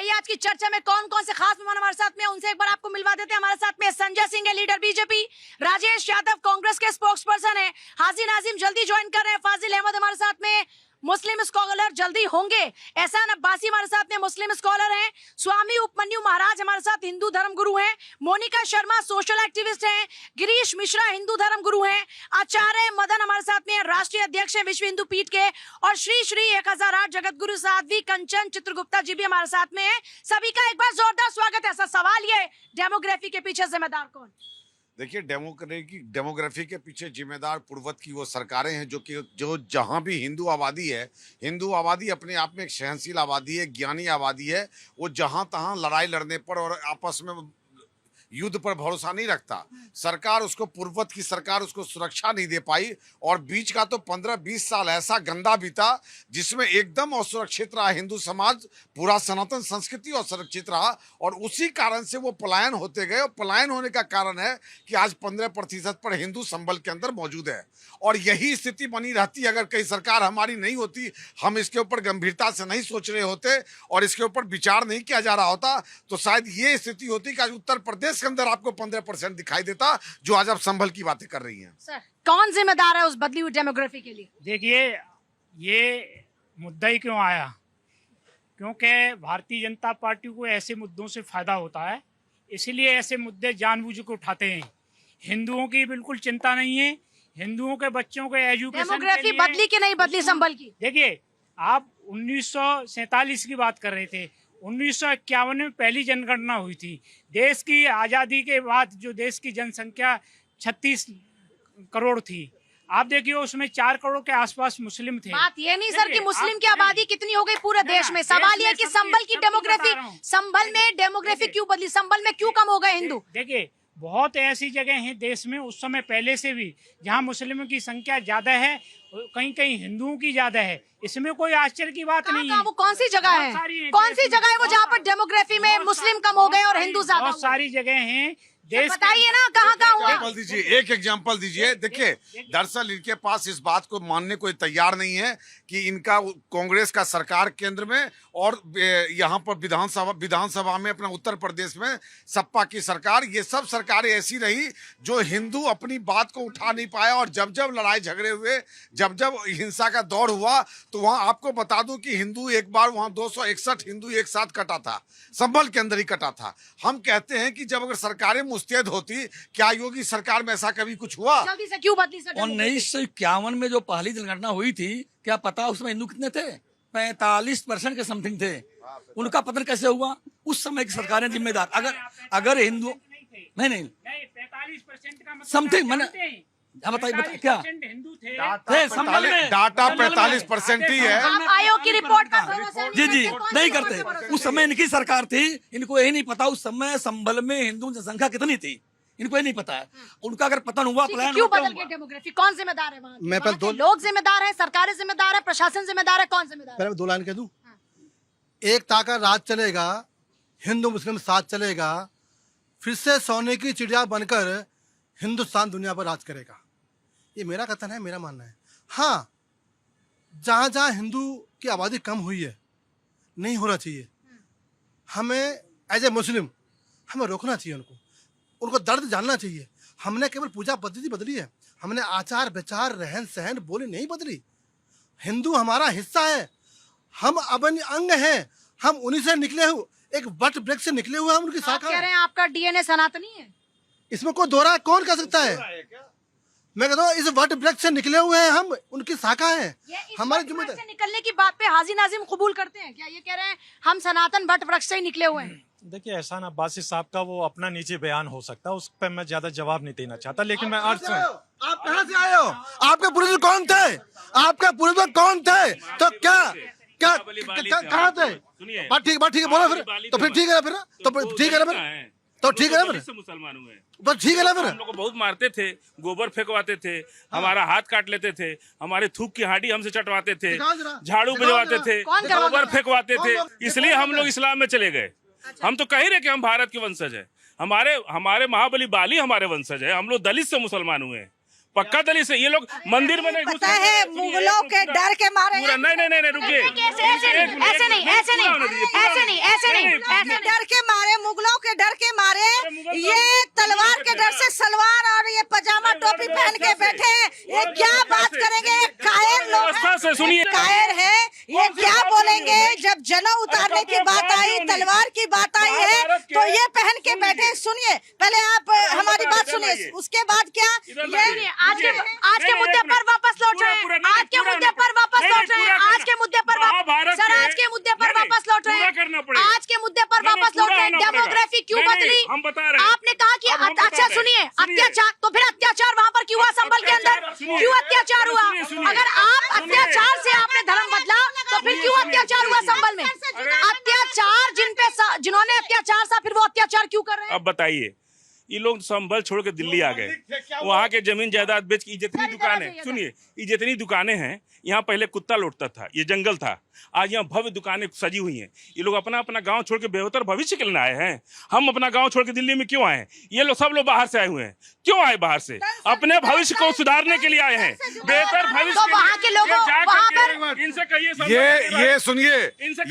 आइए आज की चर्चा में कौन कौन से खास मेहमान हमारे साथ में हैं, उनसे एक बार आपको मिलवा देते हैं। हमारे साथ में संजय सिंह है, लीडर बीजेपी। राजेश यादव कांग्रेस के स्पोक्स पर्सन है। हाजी नाजिम जल्दी ज्वाइन कर रहे हैं। फाजिल अहमद हमारे साथ में, मुस्लिम स्कॉलर जल्दी होंगे। एहसान अब्बासी हमारे साथ में, मुस्लिम स्कॉलर हैं। स्वामी उपमन्यु महाराज हमारे साथ हिंदू धर्म गुरु हैं। मोनिका शर्मा सोशल एक्टिविस्ट हैं। गिरीश मिश्रा हिंदू धर्म गुरु हैं। आचार्य मदन हमारे साथ में राष्ट्रीय अध्यक्ष हैं विश्व हिंदू पीठ के। और श्री श्री 1008 जगत गुरु साध्वी कंचन चित्रगुप्ता जी भी हमारे साथ में हैं। सभी का एक बार जोरदार स्वागत है। सवाल ये, डेमोग्राफी के पीछे जिम्मेदार कौन? देखिए, डेमोग्राफी के पीछे जिम्मेदार पूर्ववत की वो सरकारें हैं जो जहां भी हिंदू आबादी अपने आप में एक सहनशील आबादी है, ज्ञानी आबादी है। वो जहां तहां लड़ाई लड़ने पर और आपस में युद्ध पर भरोसा नहीं रखता। सरकार उसको पूर्ववत की सरकार उसको सुरक्षा नहीं दे पाई और बीच का तो 15-20 साल ऐसा गंदा बीता जिसमें एकदम असुरक्षित रहा हिंदू समाज, पूरा सनातन संस्कृति असुरक्षित रहा और उसी कारण से वो पलायन होते गए। और पलायन होने का कारण है कि आज 15% पर हिंदू संबल के अंदर मौजूद है और यही स्थिति बनी रहती अगर कहीं सरकार हमारी नहीं होती, हम इसके ऊपर गंभीरता से नहीं सोच रहे होते और इसके ऊपर विचार नहीं किया जा रहा होता तो शायद ये स्थिति होती कि आज उत्तर प्रदेश के अंदर आपको 15% दिखाई देता जो आज आप संभल की बातें कर रही हैं। सर, कौन जिम्मेदार है उस बदली हुई डेमोग्राफी के लिए? देखिए, ये मुद्दा ही क्यों आया, क्योंकि भारतीय जनता पार्टी को ऐसे मुद्दों से फायदा होता है, इसीलिए ऐसे मुद्दे जानबूझ के उठाते हैं। हिंदुओं की बिल्कुल चिंता नहीं है, हिंदुओं के बच्चों के एजुकेशन डेमोग्राफी बदली कि नहीं बदली संभल की? देखिए, आप 1947 की बात कर रहे थे। 1951 में पहली जनगणना हुई थी। देश की आज़ादी के बाद जो देश की जनसंख्या 36 करोड़ थी, आप देखिए उसमें 4 करोड़ के आसपास मुस्लिम थे। बात ये नहीं सर कि मुस्लिम की आबादी कितनी हो गई पूरे देश में। सवाल ये कि संभल की डेमोग्राफी, संभल में डेमोग्राफी क्यों बदली? संभल में क्यों कम हो गए हिंदू? देखिए, बहुत ऐसी जगह हैं देश में उस समय पहले से भी जहां मुस्लिमों की संख्या ज्यादा है, कहीं कहीं हिंदुओं की ज्यादा है। इसमें कोई आश्चर्य की बात नहीं है। वो कौन सी जगह है? कौन सी जगह है वो जहाँ पर डेमोग्राफी में मुस्लिम कम हो गए और हिंदू ज्यादा? बहुत सारी जगह हैं देश। बताइए ना कहाँ कहाँ हुआ? एग्जाम्पल दीजिए, एक एग्जाम्पल दीजिए। देखिए, दरअसल इनके पास इस बात को मानने को तैयार नहीं है कि इनका कांग्रेस का सरकार केंद्र में और यहाँ पर विधानसभा में अपना उत्तर प्रदेश में सपा की सरकार, ये सब सरकारें ऐसी रही जो हिंदू अपनी बात को उठा नहीं पाया। और जब जब लड़ाई झगड़े हुए, जब जब हिंसा का दौर हुआ तो वहाँ आपको बता दूं कि हिंदू एक बार वहाँ 261 हिंदू एक साथ कटा था, संभल के अंदर ही कटा था। हम कहते हैं कि जब अगर सरकारें मुस्तैद होती, क्या योगी सरकार में ऐसा कभी कुछ हुआ? जल्दी से क्यों बदली सर? 1951 में जो पहली जनगणना हुई थी, क्या पता उसमें हिंदू कितने थे? 45% के समथिंग थे। उनका पतन कैसे हुआ? उस समय की सरकारें जिम्मेदार। अगर हिंदू नहीं 45% का समथिंग मैंने बताइए क्या हिंदू थे? डाटा 45% ही है। आप आयोग की रिपोर्ट का भरोसा जी नहीं करते। उस समय इनकी सरकार थी, इनको यही नहीं पता उस समय संभल में हिंदू जनसंख्या कितनी थी, इनको ये नहीं पता है। उनका अगर पतन हुआ, पलायन क्यों बदल गई डेमोग्राफी? कौन जिम्मेदार है? मैं पहले दो लोग जिम्मेदार है, सरकारें जिम्मेदार है, प्रशासन जिम्मेदार है, कौन जिम्मेदार है? पहले 2 लाइन कह दूं। एक ताका राज चलेगा, हिंदू मुस्लिम साथ चलेगा, फिर से सोने की चिड़िया बनकर हिंदुस्तान दुनिया पर राज करेगा। ये मेरा कथन है, मेरा मानना है। हाँ, जहाँ जहाँ हिंदू की आबादी कम हुई है, नहीं होना चाहिए। हमें एज ए मुस्लिम हमें रोकना चाहिए, उनको दर्द जानना चाहिए। हमने केवल पूजा पद्धति बदली है, हमने आचार विचार रहन सहन बोली नहीं बदली। हिंदू हमारा हिस्सा है, हम अभिन्न अंग हैं, हम उन्हीं से निकले हुए, एक वट वृक्ष से निकले हुए हम उनकी शाखा। कह रहे हैं आपका डीएनए सनातनी है? इसमें कोई दोहरा कौन कर सकता है? मैं कहता हूँ इस वट वृक्ष से निकले हुए हैं, हम उनकी शाखा है। हमारी जिम्मेदारी से निकलने की बात पे हाजी नाजिम कबूल करते हैं क्या? ये कह रहे हैं हम सनातन वट वृक्ष से ही निकले हुए हैं। देखिए, एहसान अब्बासी साहब का वो अपना निजी बयान हो सकता है, उस पर मैं ज्यादा जवाब नहीं देना चाहता। लेकिन मैं आप कहाँ से आए हो? आपके पूर्वज कौन थे? आपके पूर्वज कौन थे? तो क्या कहाँ थे? बात ठीक है, बोला फिर तो फिर ठीक है, तो ठीक है फिर मुसलमान हुए। बस ठीक है ना। फिर हम लोग को बहुत मारते थे, गोबर फेंकवाते थे, हमारा हाथ काट लेते थे, हमारे थूक की हाडी हमसे चटवाते थे, झाड़ू बजवाते थे, गोबर फेंकवाते थे। इसलिए हम लोग इस्लाम में चले गए। हम तो कह ही रहे कि हम भारत के वंशज है। हमारे महाबली बाली हमारे वंशज है। हम लोग दलित से मुसलमान हुए हैं। पक्का दलित से। ये लोग मंदिर में नहीं घुस पता है मुगलों के डर के मारे पूरा नहीं रुकिए, ऐसे डर के मारे, मुगलों के डर के मारे ये तलवार के डर से सलवार और ये पजामा टोपी पहन के बैठे हैं। ये क्या बात करेंगे? कायर लोग व्यवस्था से सुनिए। कायर है, ये क्या बोलेंगे? जब जनेऊ उतारने की बात आई, तलवार की बात आई है, तो ये पहन के बैठे। सुनिए, पहले आप हमारी बात सुनिए, उसके बाद क्या ये आज के मुद्दे पर वापस लौट रहे हैं, आज के मुद्दे पर वापस लौट रहे हैं, आज के मुद्दे पर सर आज के मुद्दे पर वापस लौट रहे हैं, आज के मुद्दे पर वापस लौट रहे हैं। डेमोग्राफी क्यों बदली? हम बता रहे हैं। आपने कहा कि अच्छा सुनिए, अत्याचार, तो फिर अत्याचार वहाँ पर क्यों हुआ? संभल के अंदर क्यों अत्याचार हुआ? अगर आप अत्याचार से आपने धर्म बदला तो फिर क्यों अत्याचार हुआ संभल में? अत्याचार जिन्होंने अत्याचार सा, फिर वो अत्याचार क्यों कर रहे हैं? अब बताइए, ये लोग संभल छोड़ के दिल्ली आ गए, वहाँ के जमीन जायदाद बेच के, जितनी दुकानें, सुनिए, ये जितनी दुकानें हैं, यहाँ पहले कुत्ता लौटता था, ये जंगल था, आज यहाँ भव्य दुकानें सजी हुई हैं। ये लोग अपना अपना गांव छोड़ के बेहतर भविष्य के लिए आए हैं। हम अपना गांव छोड़ के दिल्ली में क्यों आए हैं? ये लोग सब लोग बाहर से आए हुए हैं। क्यों आए बाहर से? अपने भविष्य को सुधारने के लिए आए हैं, बेहतर भविष्य। तो वहाँ के लोगों वहाँ पर इनसे कहिए, ये सुनिए,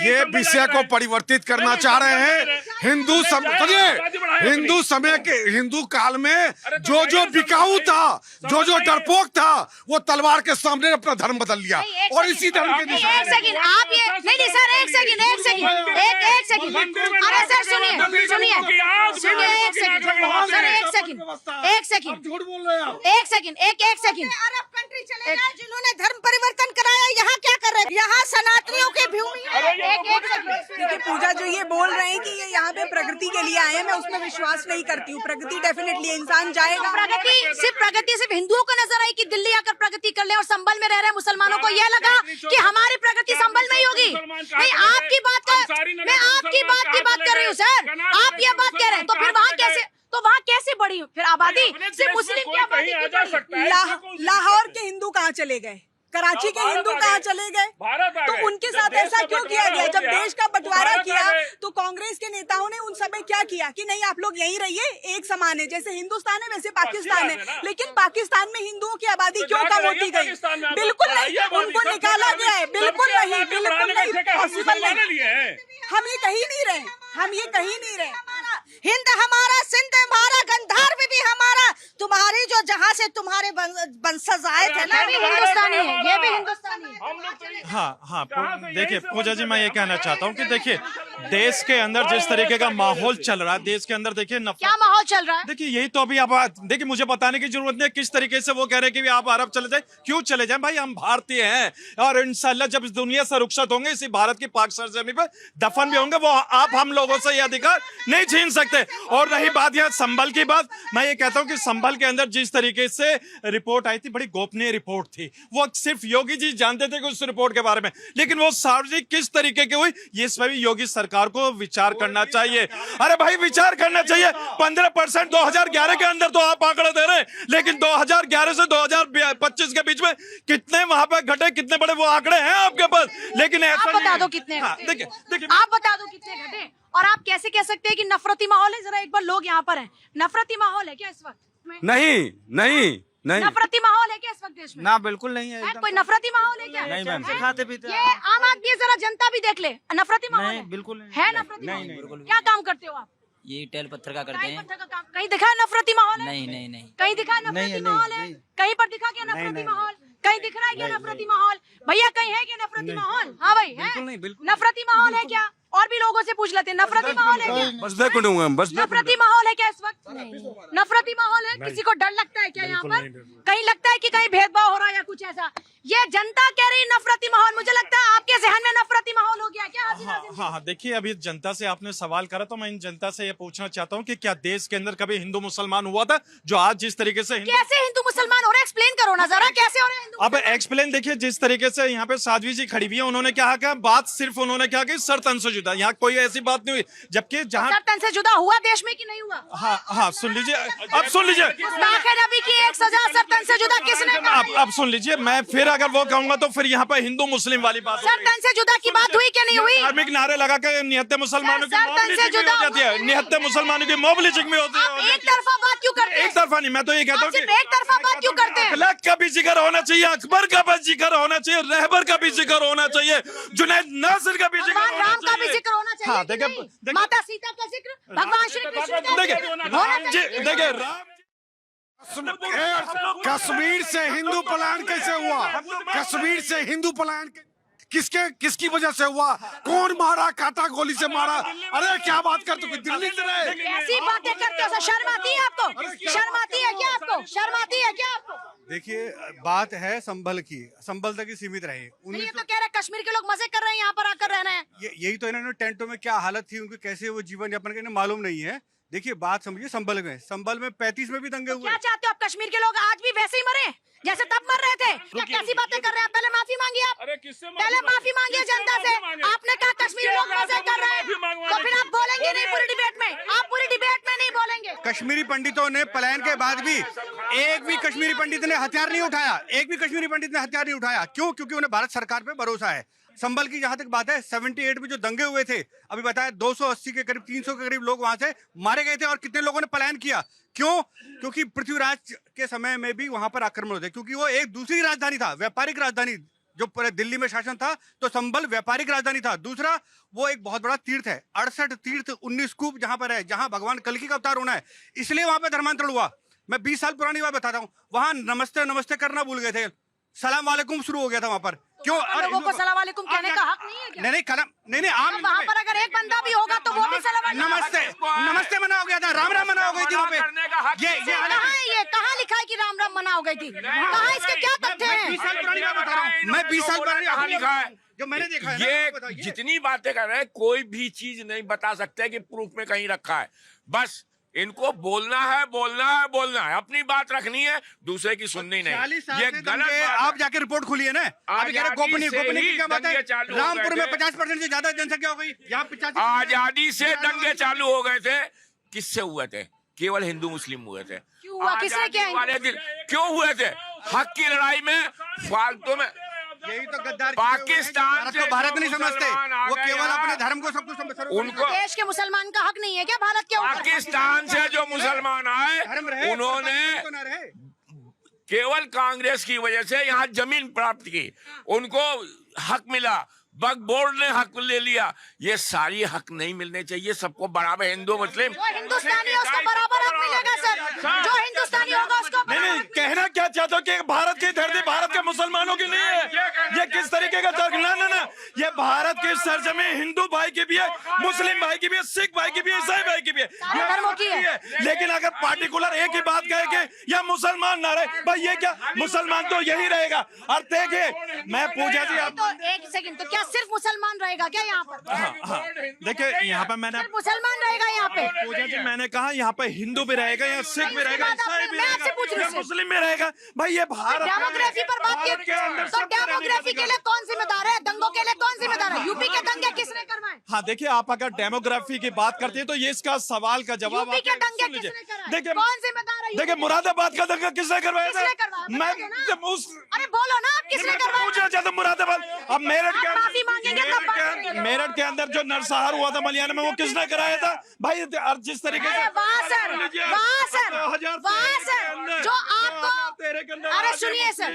ये विषय को परिवर्तित करना चाह रहे हैं। हिंदू काल में जो बिकाऊ था, जो डरपोक था, वो तलवार के सामने अपना धर्म बदल लिया और इसी धर्म के एक सेकंड, आप ये नहीं सर, एक सेकंड, अरे सर सुनिए, एक सेकंड, अरब कंट्री चले गए जिन्होंने धर्म परिवर्तन कराया, यहाँ क्या कर रहे हैं? यहाँ सनातनियों की भूमि है। देखिए पूजा, जो ये बोल रहे हैं कि ये यहाँ पे प्रगति के लिए आए हैं, मैं उसमें विश्वास नहीं करती हूँ। प्रगति डेफिनेटली इंसान जाएगा। प्रगति सिर्फ हिंदुओं को नजर आई कि दिल्ली आकर प्रगति कर ले, और संभल में रह रहे मुसलमानों को यह लगा कि हमारी प्रगति संभल में ही होगी। नहीं, आपकी बात मैं आपकी बात की बात कर रही हूँ सर, आप ये बात कह रहे हैं, तो फिर वहाँ कैसे बढ़ी फिर आबादी? सिर्फ मुस्लिम की आबादी क्यों बढ़ी? लाहौर के हिंदू कहाँ चले गए? कराची के हिंदू कहाँ चले गए? तो उनके साथ ऐसा क्यों किया गया? जब देश का बंटवारा किया तो कांग्रेस के नेताओं ने उन सब में क्या किया कि नहीं आप लोग यहीं रहिए, एक समान है, जैसे हिंदुस्तान है वैसे पाकिस्तान है। लेकिन पाकिस्तान में हिंदुओं की आबादी क्यों कम होती गई? बिल्कुल नहीं, उनको निकाला गया है। बिल्कुल नहीं, पॉसिबल नहीं। हम ये कहीं नहीं रहे, हिंद हमारा, सिंध हमारा, गंधार भी हमारा, तुम्हारी जो जहाँ से तुम्हारे वंशज आए थे ना, भी हिंदुस्तानी है, ये भी हिंदुस्तानी है। हाँ, देखिए पूजा जी, मैं ये कहना चाहता हूँ कि देखिए देश के अंदर जिस तरीके का माहौल चल रहा है, देश के अंदर देखिए क्या माहौल चल रहा है? देखिए यही तो अभी आप देखिए, मुझे बताने की जरूरत नहीं किस तरीके से वो कह रहे हैं कि आप अरब चले जाए। क्यों चले जाए भाई? हम भारतीय हैं और इंशाल्लाह जब इस दुनिया से रुखसत होंगे, इसी भारत की पाक सरजमी पर दफन भी होंगे, वो आप हम लोगों से ये अधिकार नहीं छीन सकते। और रही बात यहाँ संभल की बात, मैं ये कहता हूँ कि संभल के अंदर जिस तरीके से रिपोर्ट आई थी, बड़ी गोपनीय रिपोर्ट थी, वो सिर्फ योगी जी जानते थे कि उस रिपोर्ट के बारे में, लेकिन वो सार्वजनिक किस तरीके की हुई, ये इस पर भी योगी सरकार को विचार करना चाहिए। अरे भाई विचार करना चाहिए। 15% 2011 के अंदर तो आप आंकड़े दे रहे हैं, लेकिन 2011 से 2025 के बीच में कितने वहां पर घटे, कितने बड़े वो आंकड़े हैं आपके पास, लेकिन ऐसा बता दो कितने घटे। देखिए आप बता दो कितने घटे, और आप कैसे कह सकते हैं कि नफरती माहौल है? जरा एक बार लोग यहाँ पर हैं, नफरती माहौल है क्या इस वक्त? नहीं नफरती माहौल है क्या इस वक्त देश में? ना, बिल्कुल नहीं है। कोई नफरती माहौल है क्या? नहीं मैम, खाते पीते ये आम आदमी, जरा जनता भी देख ले, नफरती माहौल है? बिल्कुल है नफरती माहौल? क्या काम करते हो आप? ये टेल पत्थर का करते हैं। कहीं दिखा है नफरती माहौल है? नहीं। कहीं दिखा है नफरती माहौल है? कहीं पर दिखा क्या नफरती माहौल? कहीं दिख रहा है क्या नफरती माहौल? भैया कहीं है क्या नफरती माहौल? हाँ भाई है, नफरती माहौल है क्या? और भी लोगों से पूछ लेते हैं, नफरती माहौल है क्या? नफरती माहौल है क्या इस वक्त? नफरती माहौल है? किसी को डर लगता है क्या यहाँ पर? कहीं लगता है कि कहीं भेदभाव हो रहा है या कुछ ऐसा? ये जनता कह रही नफरती माहौल, मुझे लगता है आपके जहन में नफरती माहौल हो गया क्या? हाँ, देखिए अभी जनता से आपने सवाल करा, तो मैं इन जनता से ये पूछना चाहता हूँ कि क्या देश के अंदर कभी हिंदू मुसलमान हुआ था जो आज जिस तरीके से कैसे हिंदू मुसलमान हो रहे? एक्सप्लेन करो ना जरा, कैसे हो रहे हिंदू? अब एक्सप्लेन देखिए, जिस तरीके से यहाँ पे साध्वी जी खड़ी हुई है, उन्होंने क्या कहा, बात सिर्फ उन्होंने क्या की सर तन से जुदा, यहाँ कोई ऐसी बात नहीं हुई, जबकि जहाँ सर तन से जुदा हुआ देश में कि नहीं हुआ? हाँ सुन लीजिए, अब सुन लीजिए, नबी की एक सजा सर तन से जुदा किसने? अब सुन लीजिए, मैं फिर अगर वो कहूंगा तो फिर यहाँ पे हिंदू मुस्लिम वाली बात, सर तन से जुदा की बात हुई कि नहीं हुई? धार्मिक नारे लगा के निहत्ते मुसलमानों की मोबिलिजिंग भी हो जाती है, निहत्ते मुसलमानों की मोबिलिजिंग भी होती है। एक तरफा बात क्यों करते हैं? एक तरफा नहीं, मैं तो ये कहता हूँ एक तरफा बात क्यों करते चाहते हैं? अखलाक का भी जिक्र होना चाहिए, अकबर का भी जिक्र होना चाहिए, रहबर का भी जिक्र होना चाहिए, जुनैद नासिर का भी जिक्र भगवान होना राम का भी चाहिए। जिक्र होना चाहिए हाँ, कि देखिए, नहीं? देखिए- माता सीता का जिक्र, भगवान श्री कृष्ण का देखिए जिक्र होना चाहिए। देखिए राम कश्मीर से हिंदू पलायन कैसे हुआ? कश्मीर से हिंदू पलायन किसकी वजह से हुआ? कौन मारा? काटा गोली से मारा? अरे क्या बात करते हो? दिल्ली से रहे? ऐसी बातें करते हो, शर्म आती है आपको? शर्म आती है क्या आपको? शर्म आती है क्या आपको? देखिए, बात है संभल की, संभल तक ही सीमित रहे। नहीं, ये तो कह रहे हैं कश्मीर के लोग मजे कर रहे हैं, यहाँ पर आकर रहना है। यही तो इन्होंने टेंटों में क्या हालत थी उनकी, कैसे वो जीवन यापन करने मालूम नहीं है। देखिए, बात समझिए, संभल में 35 में भी दंगे हुए। क्या चाहते हो आप? कश्मीर के लोग आज भी वैसे ही मरे जैसे तब मर रहे थे? क्या कैसी बातें कर रहे हैं? पहले माफी मांगिए आप। अरे किससे पहले माफी मांगिए जनता से। आपने कहा कश्मीर लोग मजे कर रहे हैं, तो फिर आप बोलेंगे नहीं पूरी डिबेट में? आप पूरी डिबेट में नहीं बोलेंगे? कश्मीरी पंडितों ने पलायन के बाद भी एक भी कश्मीरी पंडित ने हथियार नहीं उठाया, एक भी कश्मीरी पंडित ने हथियार नहीं उठाया। क्यों? क्योंकि उन्हें भारत सरकार पे भरोसा है। संभल की जहां तक बात है, 78 में जो दंगे हुए थे, अभी बताया 280 के करीब 300 के करीब लोग वहां से मारे गए थे। और कितने लोगों ने पलायन किया? क्यों? क्योंकि पृथ्वीराज के समय में भी वहां पर आक्रमण होते, क्योंकि वो एक दूसरी राजधानी था, व्यापारिक राजधानी। जो पूरे दिल्ली में शासन था तो संभल व्यापारिक राजधानी था। दूसरा, वो एक बहुत बड़ा तीर्थ है, 68 तीर्थ 19 कूप जहां पर है, जहां भगवान कल्कि का अवतार होना है, इसलिए वहां पर धर्मांतरण हुआ। मैं 20 साल पुरानी बात बताता हूँ, वहां नमस्ते नमस्ते करना भूल गए थे, सलाम वालेकुम शुरू हो गया था वहां पर। क्यों? लोगों को सलाम वालेकुम कहने का हक नहीं है क्या? नहीं आम वहाँ पर अगर एक बंदा भी होगा तो वो भी सलाम वालेकुम। नमस्ते मना हो गया था, राम राम मना हो गई थी वहाँ पे। कहाँ है ये? कहाँ लिखा है कि राम राम मना हो गई थी? कहाँ इसके क्या तथ्य हैं? 20 साल पुरानी बात बता रहा हूँ मैं, 20 साल पुरानी कहाँ लिखा है? जो मैंने देखा है ना, ये वो बताइए। जितनी बातें कर रहे हैं, कोई भी चीज नहीं बता सकते कि प्रूफ में कहीं रखा है। बस इनको बोलना है, अपनी बात रखनी है, दूसरे की सुननी 40 नहीं। साल ये से गलत दंगे, बात आप है। जाके रिपोर्ट खुली है ना, अभी कह रहे गोपनीय की क्या बात है? रामपुर में 50% से ज्यादा जनसंख्या हो गई, यहाँ 85। आजादी से दंगे चालू हो गए थे। किससे हुए थे? केवल हिंदू मुस्लिम हुए थे। क्यों हुआ? किसने किया? आजादी वाले दिन क्यों हुए थे? हक की लड़ाई में फालतू में यही तो गद्दार पाकिस्तान को भारत नहीं समझते, वो गए केवल हैं, अपने धर्म को सब कुछ समझते। उनको देश के मुसलमान का हक नहीं है क्या भारत के ऊपर? पाकिस्तान से जो मुसलमान आए, धर्म रहे, उन्होंने तो ना रहे। केवल कांग्रेस की वजह से यहाँ जमीन प्राप्त की, उनको हक मिला, वक्फ बोर्ड ने हक ले लिया। ये सारी हक नहीं मिलने चाहिए सबको बराबर, हिंदू मुस्लिम। जो हिंदुस्तानी है उसको बराबर हक मिलेगा सर। जो हिंदुस्तानी होगा उसको नहीं, कहना क्या चाहते हो कि भारत की धरती भारत के मुसलमानों की नहीं है? ये किस तरीके का तर्क? ना, ये भारत की सरजमीन हिंदू भाई की भी है, मुस्लिम भाई की भी है, सिख भाई की भी है, ईसाई भाई की भी है, सारे धर्मों की है। लेकिन अगर पार्टिकुलर एक ही बात कहे कि या मुसलमान ना रहे, भाई ये क्या, मुसलमान तो यही रहेगा। और देखिए, मैं पूजा जी आप तो एक सेकंड, तो क्या सिर्फ मुसलमान रहेगा क्या यहाँ पर? देखिए, यहाँ पे मैंने सिर्फ मुसलमान रहेगा यहाँ पे? पूजा जी मैंने कहा यहाँ पे हिंदू भी रहेगा, यहाँ सिख भी रहेगा, ईसाई भी मैं आपसे पूछ रही रहेगा, हूँ। मुस्लिम भी रहेगा। भाई ये भारत डेमोग्राफी पर बात भारत के अंदर की तो सब रहने डेमोग्राफी का के लिए कौन जिम्मेदार है? दंगों के लिए कौन जिम्मेदार है? यूपी के दंगे किसने करवाए? हाँ, देखिए, आप अगर डेमोग्राफी की बात करती है तो ये इसका सवाल का जवाब यूपी के आप दंगे सुन लीजिए। किसने कराए? देखिए, कौन जिम्मेदार है? देखिए, मुरादाबाद का दंगा किसने करवाया था? किसने करवाया? मैं बताइए ना। जब उस अरे बोलो ना, आप किसने करवाया? पूछना चाहता मुरादाबाद। अब मेरठ आप माफी मांगेंगे तब बात करेंगे। मेरठ के अंदर जो नरसंहार हुआ था मलियाना में, वो किसने कराया था? भाई और जिस तरीके से वाह सर, वाह सर, वाह सर, जो आपको, अरे सुनिए सर,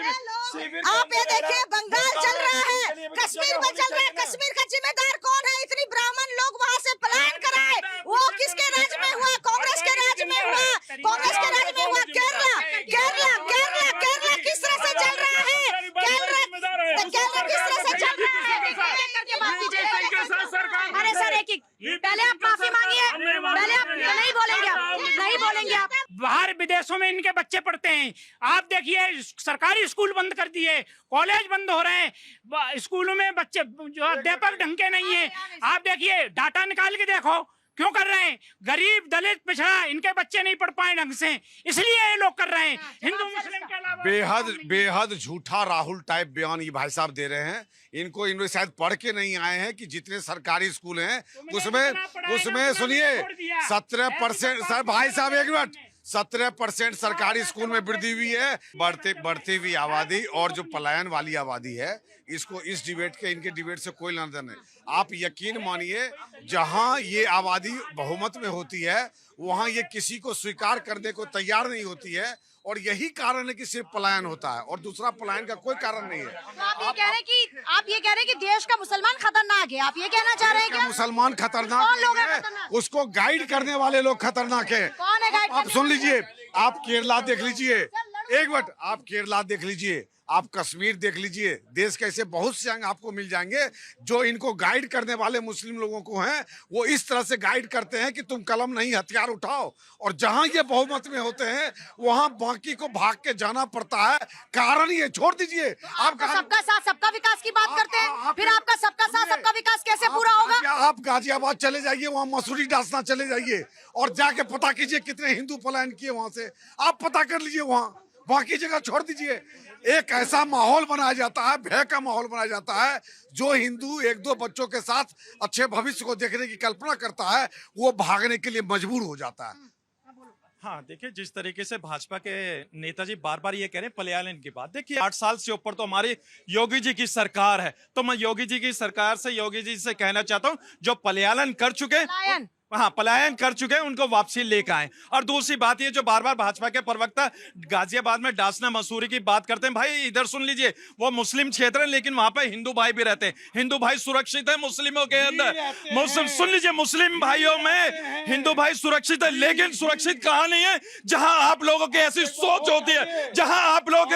आप ये देखिए, बंगाल चल रहा है, कश्मीर में चल रहा है। कश्मीर का जिम्मेदार कौन है? इतनी ब्राह्मण लोग वहाँ से पलायन कराए, वो किसके राज में हुआ? कांग्रेस के राज में हुआ, कांग्रेस के राज में हुआ। केरला किस तरह से चल रहा है? केरला किस तरह से चल रहा है? अरे सर, एक पहले आप माफी मांगिए, पहले आप नहीं बोलेंगे आप। बाहर विदेशों में इनके बच्चे पढ़ते हैं। आप देखिए, सरकारी स्कूल बंद कर दिए, कॉलेज बंद हो रहे हैं, स्कूलों में बच्चे जो अध्यापक ढंग के नहीं है। आप देखिए, डाटा निकाल के देखो, क्यों कर रहे हैं? गरीब, दलित, पिछड़ा, इनके बच्चे नहीं पढ़ पाए ढंग से, इसलिए ये लोग कर रहे हैं। हिंदू मुस्लिम के अलावा बेहद झूठा राहुल टाइप बयान ये भाई साहब दे रहे हैं। इनको शायद पढ़ के नहीं आए हैं कि जितने सरकारी स्कूल हैं उसमें सुनिए 17%। सर भाई साहब एक मिनट, 17% सरकारी स्कूल में वृद्धि हुई है। बढ़ती हुई आबादी और जो पलायन वाली आबादी है, इसको इस डिबेट के इनके डिबेट से कोई लेना देना नहीं। आप यकीन मानिए, जहां ये आबादी बहुमत में होती है वहां ये किसी को स्वीकार करने को तैयार नहीं होती है। और यही कारण है कि सिर्फ पलायन होता है, और दूसरा पलायन का कोई कारण नहीं है। तो आप ये कह रहे हैं कि देश का मुसलमान खतरनाक है, आप ये कहना चाह रहे हैं क्या? मुसलमान खतरनाक कौन लोग हैं है, खतरनाक? उसको गाइड करने वाले लोग खतरनाक है। कौन है गाइड आप करने सुन वाले? लीजिए, आप केरला देख लीजिए, एक मिनट, आप केरला देख लीजिए, आप कश्मीर देख लीजिए, देश के ऐसे बहुत से अंग आपको मिल जाएंगे जो इनको गाइड करने वाले मुस्लिम लोगों को हैं। वो इस तरह से गाइड करते हैं कि तुम कलम नहीं हथियार उठाओ, और जहां ये बहुमत में होते हैं वहां बाकी को भाग के जाना पड़ता है। कारण ये, छोड़ दीजिए आप तो सबका साथ सबका विकास की बात करते हैं, फिर आपका सबका साथ सबका विकास कैसे पूरा होगा? आप गाजियाबाद चले जाइए, वहाँ मसूरी डासना चले जाइए और जाके पता कीजिए कितने हिंदू पलायन किए वहां से, आप पता कर लीजिए। वहाँ बाकी जगह छोड़ दीजिए। एक ऐसा माहौल बनाया जाता है, भय का माहौल बनाया जाता है, जो हिंदू एक दो बच्चों के साथ अच्छे भविष्य को देखने की कल्पना करता है वो भागने के लिए मजबूर हो जाता है। हाँ देखिए, जिस तरीके से भाजपा के नेताजी बार बार ये कह रहे हैं पलायन की बात, देखिए 8 साल से ऊपर तो हमारी योगी जी की सरकार है, तो मैं योगी जी की सरकार से, योगी जी से कहना चाहता हूँ जो पलायन कर चुके, हाँ पलायन कर चुके हैं उनको वापसी लेकर आए। और दूसरी बात ये जो बार बार भाजपा के प्रवक्ता गाजियाबाद में डासना मसूरी की बात करते हैं, भाई इधर सुन लीजिए, वो मुस्लिम क्षेत्र है लेकिन वहां पे हिंदू भाई भी रहते हैं, हिंदू भाई सुरक्षित है मुस्लिमों के अंदर, मुस्लिम सुन लीजिए, मुस्लिम भाइयों में हिंदू भाई सुरक्षित है, लेकिन सुरक्षित कहां नहीं है? जहां आप लोगों की ऐसी सोच होती है, जहां आप लोग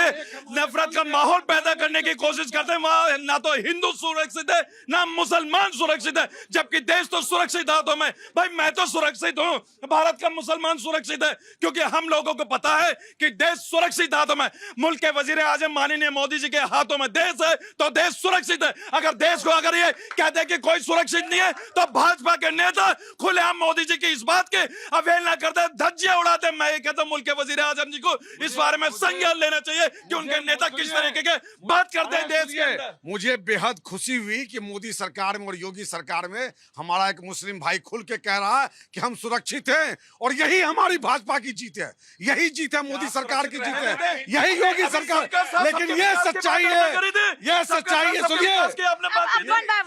नफरत का माहौल पैदा करने की कोशिश करते हैं, वहां ना तो हिंदू सुरक्षित है ना मुसलमान सुरक्षित है, जबकि देश तो सुरक्षित हाथों में। भाई मैं तो सुरक्षित हूं, भारत का मुसलमान सुरक्षित है, क्योंकि हम लोगों को पता है कि देश सुरक्षित हाथों में, मुल्क के वजीर आजम माननीय मोदी जी के हाथों में देश है, तो देश सुरक्षित है। अगर देश को अगर ये कहते हैं कि कोई सुरक्षित नहीं है, तो भाजपा के नेता खुलेआम मोदी जी की इस बात की अवहेलना करते, धज्जियां उड़ाते। मैं ये कहता हूं मुल्क के वजीर आजम जी को इस बारे में संज्ञान लेना चाहिए कि उनके नेता किस तरीके के बात करते हैं देश के अंदर। मुझे बेहद खुशी हुई कि मोदी सरकार में और योगी सरकार में हमारा एक मुस्लिम भाई खुल के कह रहा है कि हम सुरक्षित हैं, और यही हमारी भाजपा की जीत है, यही जीत है मोदी सरकार की जीत है, यही योगी सरकार। लेकिन ये सच्चाई है, ये सच्चाई है,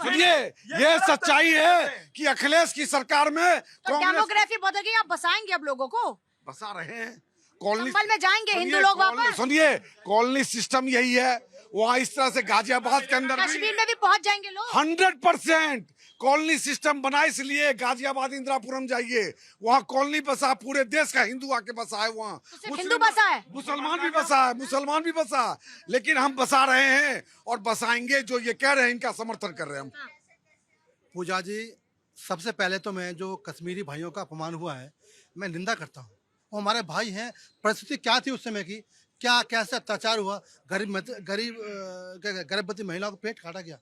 सुनिए, ये सच्चाई है कि अखिलेश की सरकार में तो डेमोग्राफी बदल गई, आप बसाएंगे अब लोगों को? बसा रहे हैं कॉलोनी संभल में जाएंगे हिंदू लोग वापस? सुनिए, कॉलोनी सिस्टम यही है, वहाँ इस तरह से गाजियाबाद के अंदर कश्मीर में भी पहुंच जाएंगे लोग 100%। कॉलोनी सिस्टम बना इसलिए गाजियाबाद इंदिरापुरम जाइए, वहाँ कॉलोनी बसा, पूरे देश का हिंदू आके बसा है, वहाँ हिंदू बसा है, मुसलमान भी बसा है, मुसलमान भी बसा, लेकिन हम बसा रहे हैं और बसाएंगे। जो ये कह रहे हैं इनका समर्थन कर रहे हैं हम। पूजा जी, सबसे पहले तो मैं जो कश्मीरी भाइयों का अपमान हुआ है मैं निंदा करता हूँ। वो हमारे भाई हैं, परिस्थिति क्या थी उस समय की, क्या कैसे अत्याचार हुआ, गर्भवती महिलाओं को पेट काटा गया,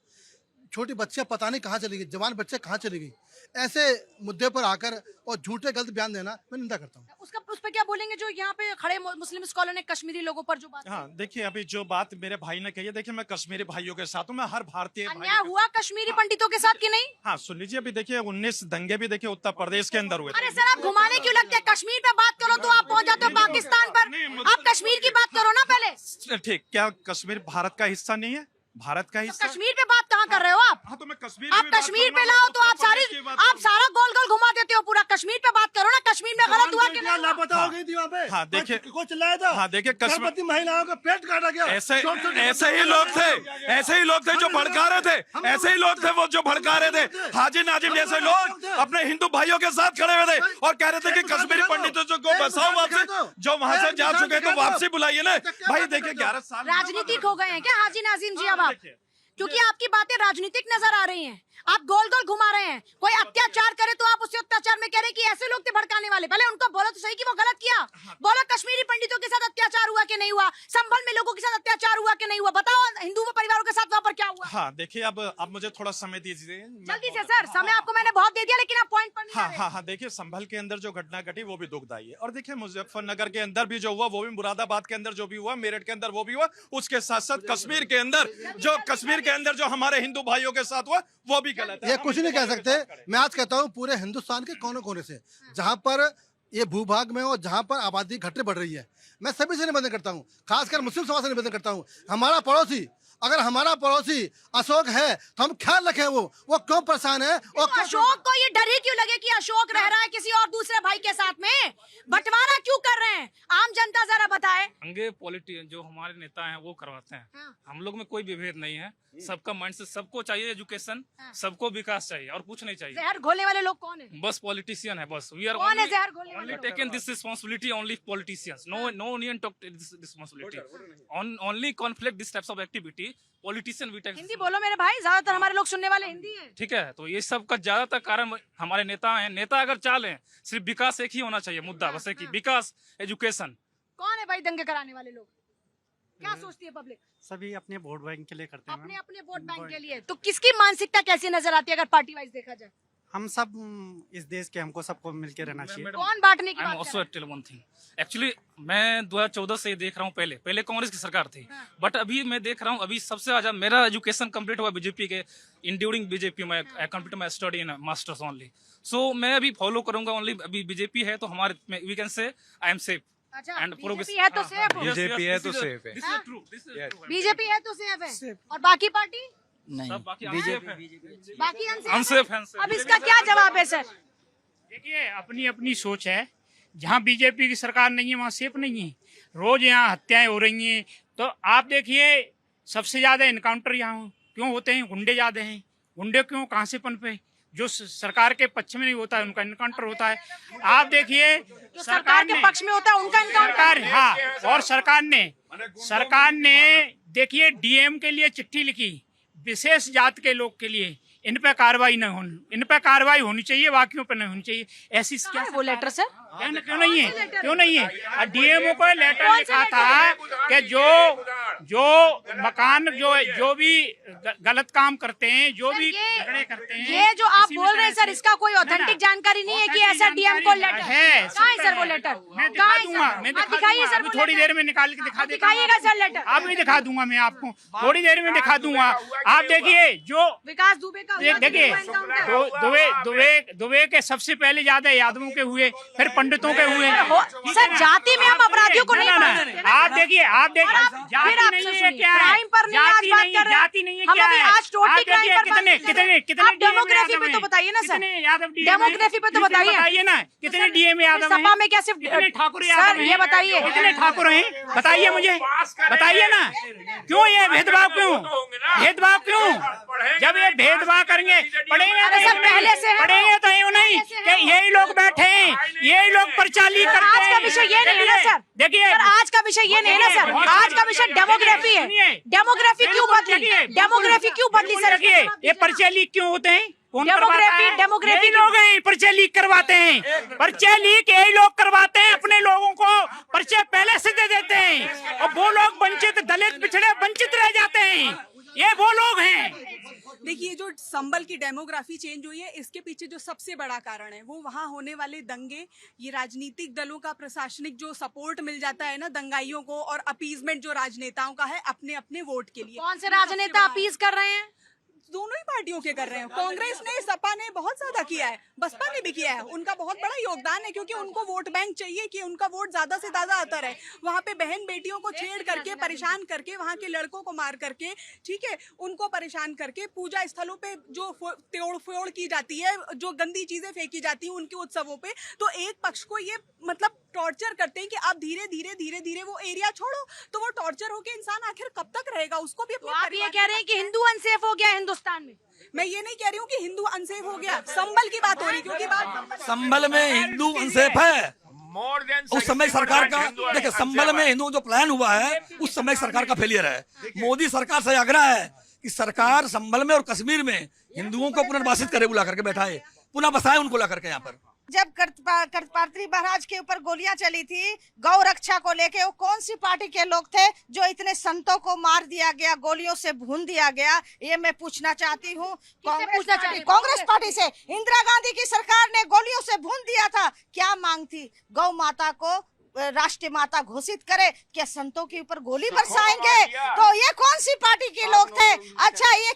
छोटी बच्चियां पता नहीं कहाँ चली गई, जवान बच्चे कहाँ चली गई, ऐसे मुद्दे पर आकर और झूठे गलत बयान देना मैं निंदा करता हूँ। उस पर क्या बोलेंगे जो यहाँ पे खड़े मुस्लिम स्कॉलर ने कश्मीरी लोगों पर जो बात? हाँ देखिए, अभी जो बात मेरे भाई ने कही है, देखिए मैं कश्मीरी भाइयों के साथ हूँ, मैं हर भारतीय अन्याय हुआ कश्मीरी पंडितों के साथ कि नहीं? हाँ सुन लीजिए, अभी देखिए 19 दंगे भी देखिए उत्तर प्रदेश के अंदर हुए। अरे सर, आप घुमाने क्यों लगते हैं? कश्मीर पे बात करो तो आप पहुंच जाते हो पाकिस्तान पर, आप कश्मीर की बात करो ना पहले। ठीक, क्या कश्मीर भारत का हिस्सा नहीं है? भारत का हिस्सा। कश्मीर पे बात कहाँ कर रहे हो आप? हाँ तो मैं कश्मीर, आप कश्मीर पे लाओ तो आप सारा गोल गोल घुमा देते हो पूरा। कश्मीर पे बात करो ना, कश्मीर में गलत हुआ कि नहीं? लापता हो गई थी वहाँ पे। हाँ देखिए, को चिल्लाया था। हाँ देखिए, गर्भवती महिलाओं का पेट काटा गया। ऐसे ही लोग थे, ऐसे ही लोग थे जो भड़का रहे थे, ऐसे ही लोग थे वो जो भड़का रहे थे। हाजी नाजिम जैसे लोग अपने हिंदू भाइयों के साथ खड़े हुए थे और कह रहे थे कि कश्मीरी पंडितों को बसाओ वापसी, जो वहां से जा चुके तो वापसी बुलाइए ना। भाई देखिए 11 साल राजनीतिक हो गए हैं क्या हाजी नाजिम जी अब आप? क्योंकि आपकी बातें राजनीतिक नजर आ रही हैं, आप गोल गोल घुमा रहे हैं। कोई अत्याचार करे तो आप उस अत्याचार में कह रहे हैं कि ऐसे लोग थे भड़काने वाले। पहले उनको बोलो तो सही कि वो गलत किया। बोलो कश्मीरी पंडितों के साथ अत्याचार हुआ कि नहीं हुआ, संभल में लोगों के साथ अत्याचार हुआ कि नहीं हुआ, बताओ हिंदू परिवारों के साथ वहाँ पर क्या हुआ? हाँ देखिए, अब मुझे थोड़ा समय दीजिए जल्दी से सर, समय आपको मैंने बहुत दे दिया लेकिन आप पॉइंट पर नहीं आ रहे। हाँ देखिए, संभल के अंदर जो घटना घटी वो भी दुखदायी है, और देखिए मुजफ्फरनगर के अंदर भी जो हुआ वो भी, मुरादाबाद के अंदर जो भी हुआ, मेरठ के अंदर वो भी हुआ, उसके साथ साथ कश्मीर के अंदर जो हमारे हिंदू भाइयों के साथ हुआ वो भी गलत है। ये कुछ नहीं कह सकते। मैं आज कहता हूँ पूरे हिंदुस्तान के कोने कोने से जहाँ पर ये भूभाग में और जहाँ पर आबादी घटने बढ़ रही है, मैं सभी से निवेदन करता हूँ, खासकर मुस्लिम समाज से निवेदन करता हूँ, हमारा पड़ोसी अगर हमारा पड़ोसी अशोक है तो हम ख्याल रखें वो क्यों परेशान है और तो अशोक को ये डर ही क्यों लगे कि अशोक रह रहा है किसी और दूसरे भाई के साथ में? बंटवारा क्यों कर रहे हैं? आम जनता जरा बताए। अंगे पॉलिटिशियन जो हमारे नेता हैं वो करवाते हैं। हाँ। हम लोग में कोई विभेद नहीं है, सबका माइंड से सबको चाहिए एजुकेशन, हाँ। सबको विकास चाहिए और कुछ नहीं चाहिए। जहर घोलने वाले लोग कौन है? बस पॉलिटिशियन है, बस वी आर कौन है जहर घोलने only वाले? taken this responsibility only politicians. No union took this responsibility. Only conflict this types of activity politician we take. Hindi बोलो मेरे भाई, ज्यादातर हमारे लोग सुनने वाले हिंदी है। ठीक है, तो ये सब का ज्यादातर कारण हमारे नेता हैं। नेता अगर चालें सिर्फ विकास एक ही होना चाहिए मुद्दा, बस एक ही विकास, एजुकेशन। कौन है भाई दंगे कराने वाले लोग? क्या सोचती है पब्लिक? सभी अपने वोट बैंक के लिए करते हैं अपने मैम। अपने वोट बैंक के लिए। तो किसकी मानसिकता कैसी नजर आती है अगर पार्टी वाइज देखा जाए? हम सब इस देश के, हमको सबको मिलके रहना चाहिए। कौन बांटने की आई एम बात कर ऑल्सो रहा है? टेल वन थिंग, एक्चुअली मैं 2014 से देख रहा हूँ। पहले कांग्रेस की सरकार थी, बट अभी मैं देख रहा हूँ अभी सबसे ज्यादा मेरा एजुकेशन कंप्लीट हुआ बीजेपी के। इन ड्यूरिंग बीजेपी मैं complete my study in masters only. So मैं अभी फॉलो करूंगा ओनली। अभी बीजेपी है तो हमारे we can say I am safe अच्छा, एंड बीजेपी है तो सेफ हो। बीजेपी है तो सेफ है। This is true, this is true. BJP है तो सेफ है और बाकी पार्टी नहीं, सब बाकी बीजेपी बाकी अनसेफ है। अब इसका क्या जवाब है सर? देखिए, अपनी अपनी सोच है। जहाँ बीजेपी की सरकार नहीं है वहाँ सेफ नहीं है। रोज यहाँ हत्याएं हो रही हैं। तो आप देखिए, सबसे ज्यादा इनकाउंटर यहाँ क्यों होते हैं? गुंडे ज्यादा हैं। गुंडे क्यों, कहाँ से पनपे? जो सरकार के पक्ष में नहीं होता है उनका इनकाउंटर होता है। आप देखिए, सरकार के पक्ष में होता है उनका सरकार, हाँ, और सरकार ने देखिए डीएम के लिए चिट्ठी लिखी, विशेष जात के लोग के लिए इन पे कार्रवाई न होनी, इन पे कार्रवाई होनी चाहिए, बाकियों पे नहीं होनी चाहिए। ऐसी क्या वो लेटर सर क्यों नहीं है? क्यों नहीं है? डीएमओ को लेटर लिखा था कि जो मकान जो भी गलत काम करते हैं, जो भी झगड़े करते हैं, ये जो आप बोल रहे हैं सर, इसका कोई ऑथेंटिक जानकारी नहीं है कि ऐसा डीएम को लेटर है। कहाँ है सर वो लेटर? मैं दिखा दूंगा, मैं दिखाइए सर, अभी थोड़ी देर में निकाल के दिखा देता हूँ। दिखाइएगा सर लेटर। आप भी दिखा दूंगा, मैं आपको थोड़ी देर में दिखा दूंगा। आप देखिए, जो विकास दुबे का देखिए, दुबे के सबसे पहले ज्यादा यादवों के हुए, फिर पंडितों के हुए। सर जाति में हम अपराधियों को नहीं मानते। आप देखिए, जाति नहीं है क्या है? क्राइम पर नहीं आज बात कर रहे हैं। जाति नहीं है हम क्या अभी है? आज टोटली क्राइम पर बात कितने आप डेमोग्राफी पे तो बताइए ना सर। डेमोग्राफी पे तो बताइए ना, कितने डीएम यादव हैं? सपा में क्या सिर्फ कितने ठाकुर सर यादव हैं? ये बताइए कितने ठाकुर हैं? बताइए मुझे, बताइए ना। क्यों ये भेदभाव? क्यों? जब ये भेदभाव करेंगे, पढ़ेंगे सर पहले से पढ़ेंगे तो यूं नहीं कि यही लोग बैठे हैं, यही लोग प्रचालित करते हैं। आज का विषय ये नहीं है ना सर। देखिए, सर आज का विषय ये नहीं है ना सर। आज का विषय डेमोग्राफी है। डेमोग्राफी क्यों बदली? डेमोग्राफी क्यों बदली सर? देखिए, ये पर्चे लीक क्यों होते हैं? कौन डेमोग्राफी- करवाता है? डेमोग्राफी यही लोग हैं, पर्चे लीक करवाते हैं। पर्चे लीक यही लोग करवाते हैं। अपने लोगों को पर्चे पहले से दे देते हैं और वो लोग वंचित, दलित, पिछड़े वंचित रह जाते हैं। ये वो लोग हैं। देखिए, जो संबल की डेमोग्राफी चेंज हुई है, इसके पीछे जो सबसे बड़ा कारण है वो वहाँ होने वाले दंगे, ये राजनीतिक दलों का प्रशासनिक जो सपोर्ट मिल जाता है ना दंगाइयों को, और अपीजमेंट जो राजनेताओं का है अपने अपने वोट के लिए। कौन से राजनेता अपीज कर रहे हैं? दोनों ही पार्टियों के कर रहे हैं। कांग्रेस ने, सपा ने बहुत ज्यादा किया है, बसपा ने भी किया है। उनका बहुत बड़ा योगदान है क्योंकि उनको वोट बैंक चाहिए कि उनका वोट ज्यादा से ज्यादा आता रहे। वहाँ पे बहन बेटियों को छेड़ करके, परेशान करके, वहाँ के लड़कों को मार करके, ठीक है, उनको परेशान करके, पूजा स्थलों पे जो तोड़ फोड़ की जाती है, जो गंदी चीजें फेंकी जाती है उनके उत्सवों पे, तो एक पक्ष को ये मतलब टॉर्चर करते हैं कि आप धीरे धीरे वो एरिया छोड़ो। तो वो टॉर्चर होके इंसान आखिर कब तक रहेगा? उसको भी अपने आप ये कह रहे हैं कि हिंदू अनसेफ हो गया हिंदुस्तान में? मैं ये नहीं कह रही हूँ कि हिंदू अनसेफ हो गया, संबल की बात हो रही, क्योंकि बात संबल में हिंदू अनसेफ है। उस समय सरकार का, देखिए, संबल में हिंदू जो प्लान हुआ है उस समय सरकार का फेलियर है। मोदी सरकार से आग्रह है कि सरकार संबल में और कश्मीर में हिंदुओं को पुनर्वासित करे, बुला करके बैठाए, पुनः बसाए उनको ला करके यहाँ पर। जब करपात्री महाराज के ऊपर गोलियां चली थी गौ रक्षा को लेके, वो कौन सी पार्टी के लोग थे जो इतने संतों को मार दिया गया, गोलियों से भून दिया गया? ये मैं पूछना चाहती हूँ कांग्रेस पार्टी से। इंदिरा गांधी की सरकार ने गोलियों से भून दिया था, क्या मांग थी? गौ माता को राष्ट्रीय माता घोषित करे, क्या संतों के ऊपर गोली बरसाएंगे? तो ये कौन सी पार्टी के लोग थे? अच्छा, ये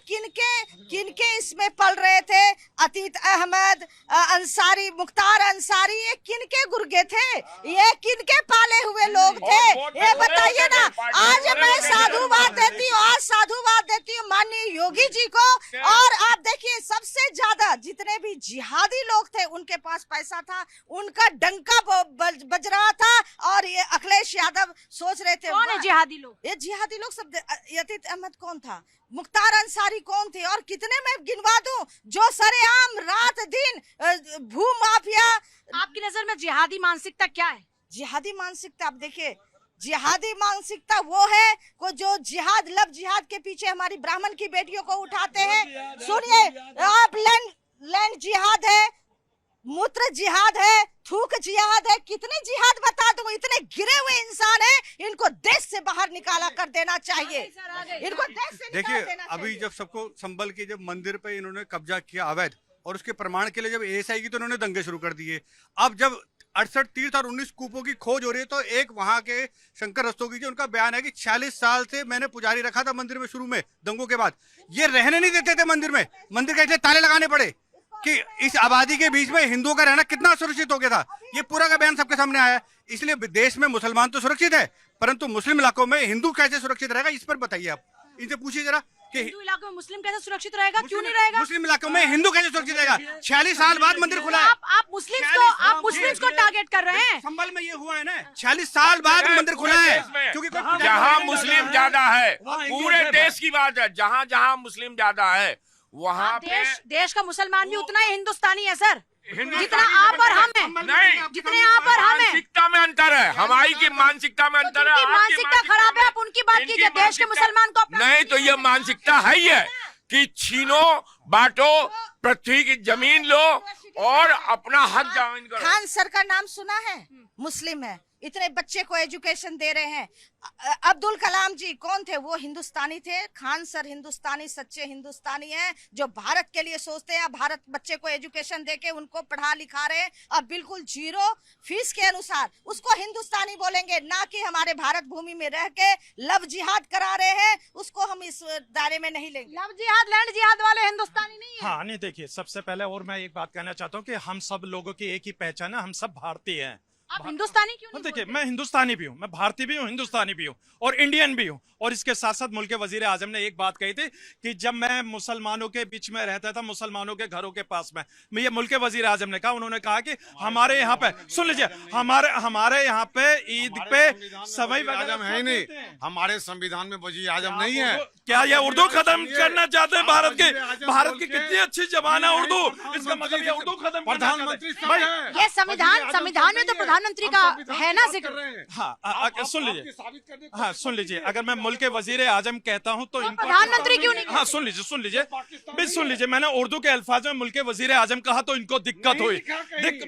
किनके इसमें पल रहे थे? अतीत अहमद अंसारी, मुख्तार अंसारी, ये किनके गुर्गे थे? ये किनके पाले हुए लोग थे? ये बताइए ना। आज मैं साधुवाद देती हूँ, आज साधुवाद रहे थे। कौन है जिहादी लोग? ये जिहादी लोग सब, यतीत अहमद कौन था, मुख्तार अंसारी कौन थे, और कितने मैं गिनवा दूं जो सरेआम रात दिन भू माफिया। आपकी नजर में जिहादी मानसिकता क्या है? जिहादी मानसिकता, आप देखिए, जिहादी मानसिकता वो है को जो जिहाद, लब जिहाद के पीछे हमारी ब्राह्मण की बेटियों को उठाते हैं। सुनिए आप, लैंड जिहाद है, मूत्र जिहाद है, थूक जिहाद है, कितने जिहाद बता दूं। इतने गिरे हुए इंसान हैं, इनको देश से बाहर निकाला कर देना चाहिए, इनको देश से निकाल देखिए देना अभी चाहिए। जब सबको संभल के जब मंदिर पे इन्होंने कब्जा किया अवैध, और उसके प्रमाण के लिए जब एएसआई की तो इन्होंने दंगे शुरू कर दिए। अब जब 68 तीर्थ और 19 कूपों की खोज हो रही है, तो एक वहां के शंकर रस्तोगी जी, उनका बयान है कि 46 साल से मैंने पुजारी रखा था मंदिर में, शुरू में दंगों के बाद ये रहने नहीं देते थे मंदिर में, मंदिर का इसलिए ताले लगाने पड़े कि इस आबादी के बीच में हिंदुओं का रहना कितना सुरक्षित हो गया था। ये पूरा का बयान सबके सामने आया है। इसलिए देश में मुसलमान तो सुरक्षित है, परंतु मुस्लिम इलाकों में हिंदू कैसे सुरक्षित रहेगा, इस पर बताइए आप, इनसे पूछिए जरा कि हिंदू इलाकों में मुस्लिम कैसे सुरक्षित रहेगा? क्यों नहीं रहेगा? मुस्लिम इलाकों में हिंदू कैसे सुरक्षित रहेगा? 46 साल बाद मंदिर खुला है। आप मुस्लिम्स को टारगेट कर रहे हैं। संभल में ये हुआ है ना, 46 साल बाद मंदिर खुला है, क्योंकि जहाँ मुस्लिम ज्यादा है, पूरे देश की बात है, जहाँ जहाँ मुस्लिम ज्यादा है वहाँ पे देश का मुसलमान भी उतना ही हिंदुस्तानी है सर, जितना आप और हम हैं। नहीं, जितने आप और हम हैं। मानसिकता में अंतर है, हमारी की मानसिकता में अंतर है। उनकी मानसिकता खराब है, आप उनकी बात कीजिए। देश के मुसलमान को अपना नहीं, तो ये मानसिकता है ही है कि छीनो, बांटो, पृथ्वी की जमीन लो और अपना हक जामिन करो। खान सर का नाम सुना है, मुस्लिम है, इतने बच्चे को एजुकेशन दे रहे हैं। अब्दुल कलाम जी कौन थे? वो हिंदुस्तानी थे। खान सर हिंदुस्तानी, सच्चे हिंदुस्तानी हैं, जो भारत के लिए सोचते हैं। भारत बच्चे को एजुकेशन देके उनको पढ़ा लिखा रहे हैं, और बिल्कुल जीरो फीस के अनुसार उसको हिंदुस्तानी बोलेंगे, ना कि हमारे भारत भूमि में रह के लव जिहाद करा रहे हैं, उसको हम इस दायरे में नहीं लेंगे। लव जिहाद, लैंड जिहाद वाले हिंदुस्तानी नहीं है। हाँ नहीं, देखिए सबसे पहले और मैं एक बात कहना चाहता हूँ कि हम सब लोगों की एक ही पहचान है, हम सब भारतीय हैं। आप हिंदुस्तानी क्यों नहीं देखिए, बोलते? मैं हिंदुस्तानी भी हूँ, मैं भारतीय भी हूँ, हिंदुस्तानी भी हूँ और इंडियन भी हूँ। और इसके साथ साथ मुल्क के वजीर आजम ने एक बात कही थी कि जब मैं मुसलमानों के बीच में रहता था, मुसलमानों के घरों के पास में, ये मुल्क के वजीर आजम ने कहा, उन्होंने कहा कि हमारे यहाँ पे, सुन लीजिए, हमारे यहाँ पे ईद पे सवाई आजम है ही नहीं, हमारे संविधान में वजीर आजम नहीं है। क्या ये उर्दू खत्म करना चाहते हैं? भारत की कितनी अच्छी जबान है उर्दू, इसका मतलब ये उर्दू खत्म प्रधानमंत्री ये संविधान में तो प्रधानमंत्री का है ना जिक्र। हाँ सुन लीजिए, हाँ सुन लीजिए, अगर मैं मुल्क के वजीर आजम कहता हूँ तो इनको प्रधानमंत्री क्यों नहीं? हाँ सुन लीजिए, मैंने उर्दू के अल्फाज में मुल्क के वजीर आजम कहा तो इनको दिक्कत हुई।